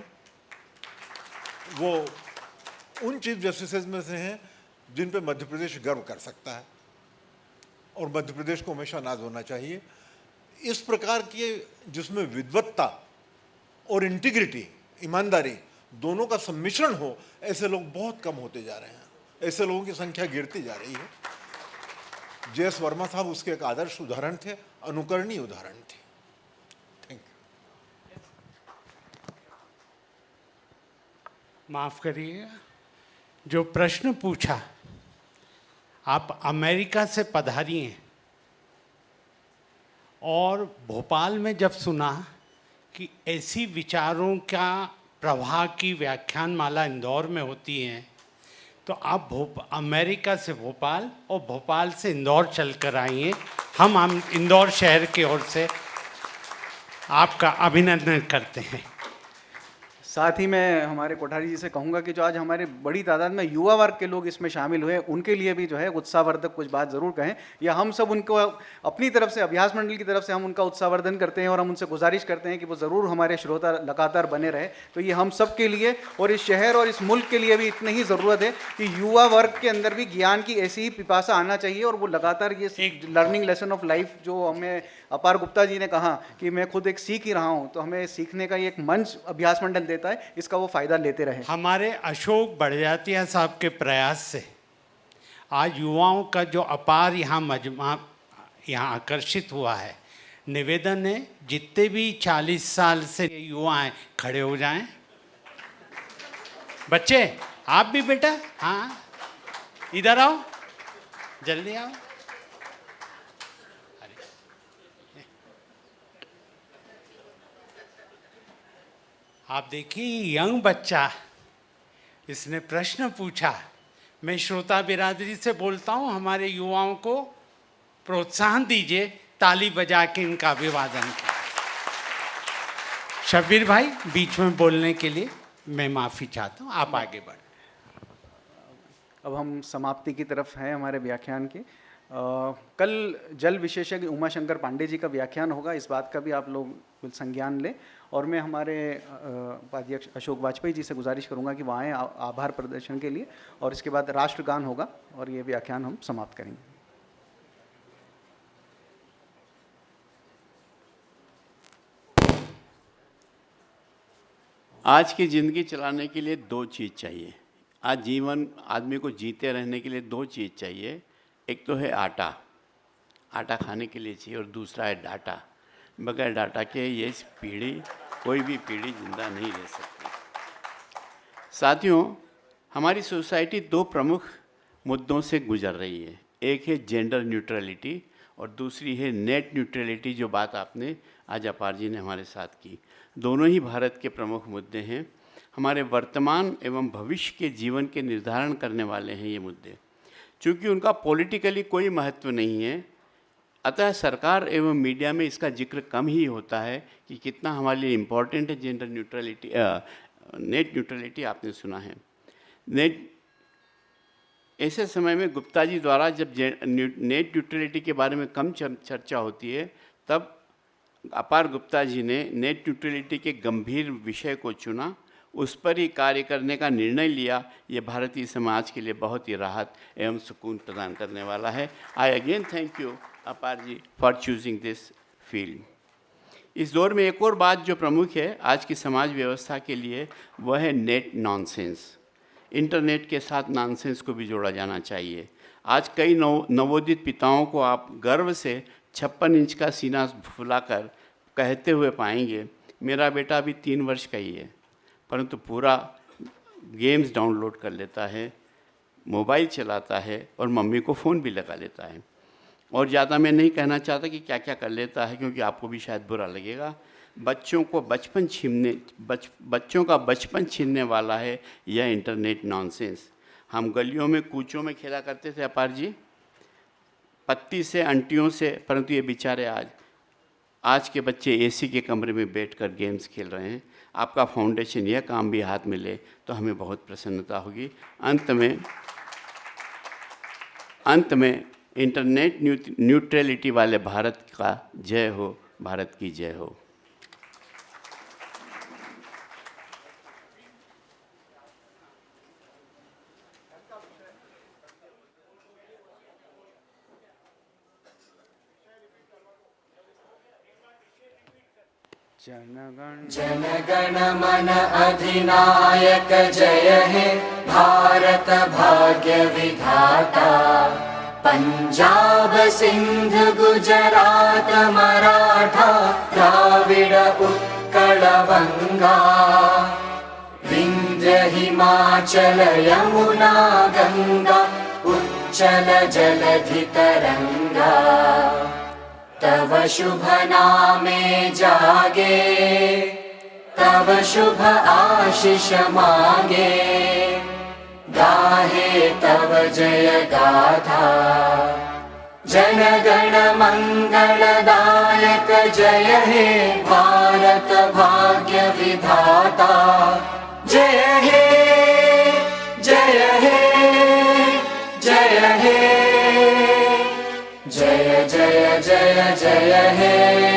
वो उन चीफ जस्टिसेज में से हैं जिन पे मध्य प्रदेश गर्व कर सकता है, और मध्य प्रदेश को हमेशा नाज होना चाहिए. इस प्रकार की जिसमें विद्वत्ता और इंटीग्रिटी, ईमानदारी दोनों का सम्मिश्रण हो, ऐसे लोग बहुत कम होते जा रहे हैं. ऐसे लोगों की संख्या गिरती जा रही है. JS वर्मा साहब उसके एक आदर्श उदाहरण थे, अनुकरणीय उदाहरण थे. Thank you. माफ़ करिएगा, जो प्रश्न पूछा, आप अमेरिका से पधारी हैं और भोपाल में जब सुना कि ऐसी विचारों का प्रवाह की व्याख्यानमाला इंदौर में होती है, तो आप अमेरिका से भोपाल और भोपाल से इंदौर चलकर आइए. हम इंदौर शहर की ओर से आपका अभिनंदन करते हैं. साथ ही मैं हमारे कोठारी जी से कहूँगा कि जो आज हमारे बड़ी तादाद में युवा वर्ग के लोग इसमें शामिल हुए, उनके लिए भी जो है उत्साहवर्धक कुछ बात ज़रूर कहें, या हम सब उनको अपनी तरफ से, अभ्यास मंडल की तरफ से हम उनका उत्साहवर्धन करते हैं और हम उनसे गुजारिश करते हैं कि वो ज़रूर हमारे श्रोता लगातार बने रहे. तो ये हम सब के लिए और इस शहर और इस मुल्क के लिए भी इतनी ही ज़रूरत है कि युवा वर्ग के अंदर भी ज्ञान की ऐसी ही पिपासा आना चाहिए, और वो लगातार ये लर्निंग लेसन ऑफ लाइफ जो हमें अपार गुप्ता जी ने कहा कि मैं खुद एक सीख ही रहा हूँ, तो हमें सीखने का ये एक मंच अभ्यास मंडल देता लेता है, इसका वो फ़ायदा लेते रहे। हमारे अशोक बड़जात्या साहब के प्रयास से आज युवाओं का जो अपार यहाँ मजमा यहाँ आकर्षित हुआ है। निवेदन है जितने भी 40 साल से युवा हैं खड़े हो जाएं। बच्चे आप भी बेटा, हाँ इधर आओ, जल्दी आओ। आप देखिए यंग बच्चा, इसने प्रश्न पूछा। मैं श्रोता बिरादरी से बोलता हूँ, हमारे युवाओं को प्रोत्साहन दीजिए, ताली बजा के इनका अभिवादन कीजिए। शब्बीर भाई बीच में बोलने के लिए मैं माफ़ी चाहता हूँ, आप आगे बढ़। अब हम समाप्ति की तरफ हैं हमारे व्याख्यान के। कल जल विशेषज्ञ उमाशंकर पांडे जी का व्याख्यान होगा, इस बात का भी आप लोग संज्ञान लें। और मैं हमारे उपाध्यक्ष अशोक वाजपेयी जी से गुजारिश करूंगा कि वहाँ आएँ आभार प्रदर्शन के लिए, और इसके बाद राष्ट्रगान होगा और ये व्याख्यान हम समाप्त करेंगे। आज की ज़िंदगी चलाने के लिए दो चीज़ चाहिए। आज जीवन आदमी को जीते रहने के लिए दो चीज़ चाहिए। एक तो है आटा, आटा खाने के लिए चाहिए, और दूसरा है डाटा। बगैर डाटा के ये पीढ़ी, कोई भी पीढ़ी जिंदा नहीं रह सकती। साथियों, हमारी सोसाइटी दो प्रमुख मुद्दों से गुजर रही है। एक है जेंडर न्यूट्रलिटी और दूसरी है नेट न्यूट्रलिटी, जो बात आपने आज अपार जी ने हमारे साथ की। दोनों ही भारत के प्रमुख मुद्दे हैं। हमारे वर्तमान एवं भविष्य के जीवन के निर्धारण करने वाले हैं ये मुद्दे। चूँकि उनका पॉलिटिकली कोई महत्व नहीं है, अतः सरकार एवं मीडिया में इसका जिक्र कम ही होता है कि कितना हमारे लिए इम्पॉर्टेंट है जेंडर न्यूट्रलिटी। नेट न्यूट्रलिटी आपने सुना है। नेट ऐसे समय में गुप्ता जी द्वारा जब नेट न्यूट्रलिटी के बारे में कम चर्चा होती है, तब अपार गुप्ता जी ने नेट न्यूट्रलिटी के गंभीर विषय को चुना, उस पर ही कार्य करने का निर्णय लिया। ये भारतीय समाज के लिए बहुत ही राहत एवं सुकून प्रदान करने वाला है। आई अगेन थैंक यू अपार जी फॉर चूजिंग दिस फील्ड। इस दौर में एक और बात जो प्रमुख है आज की समाज व्यवस्था के लिए, वह है नेट नॉनसेंस। इंटरनेट के साथ नॉनसेंस को भी जोड़ा जाना चाहिए। आज कई नवोदित पिताओं को आप गर्व से 56 इंच का सीना फुलाकर कहते हुए पाएंगे, मेरा बेटा अभी 3 वर्ष का ही है, परंतु पूरा गेम्स डाउनलोड कर लेता है, मोबाइल चलाता है और मम्मी को फ़ोन भी लगा लेता है। और ज़्यादा मैं नहीं कहना चाहता कि क्या क्या कर लेता है, क्योंकि आपको भी शायद बुरा लगेगा। बच्चों का बचपन छीनने वाला है यह इंटरनेट नॉनसेंस। हम गलियों में कूचों में खेला करते थे अपार जी, पत्ती से अंटियों से, परंतु ये बेचारे आज के बच्चे एसी के कमरे में बैठकर गेम्स खेल रहे हैं। आपका फाउंडेशन यह काम भी हाथ में ले तो हमें बहुत प्रसन्नता होगी। अंत में इंटरनेट न्यूट्रलिटी वाले भारत का जय हो, भारत की जय हो। जनगण मन अधिनायक जय हे भारत भाग्य विधाता। पंजाब सिंध गुजरात मराठा द्राविड़ उत्कल बंगा। विंध्य हिमाचल यमुना गंगा उच्चल जलधि तरंगा। तव शुभ नामे जागे तव शुभ आशीष मांगे। गाहे तव जय गाथा जन गण मंगलदायक जय हे भारत भाग्य विधाता। जय हे जय हे जय हे जय जय जय जय हे।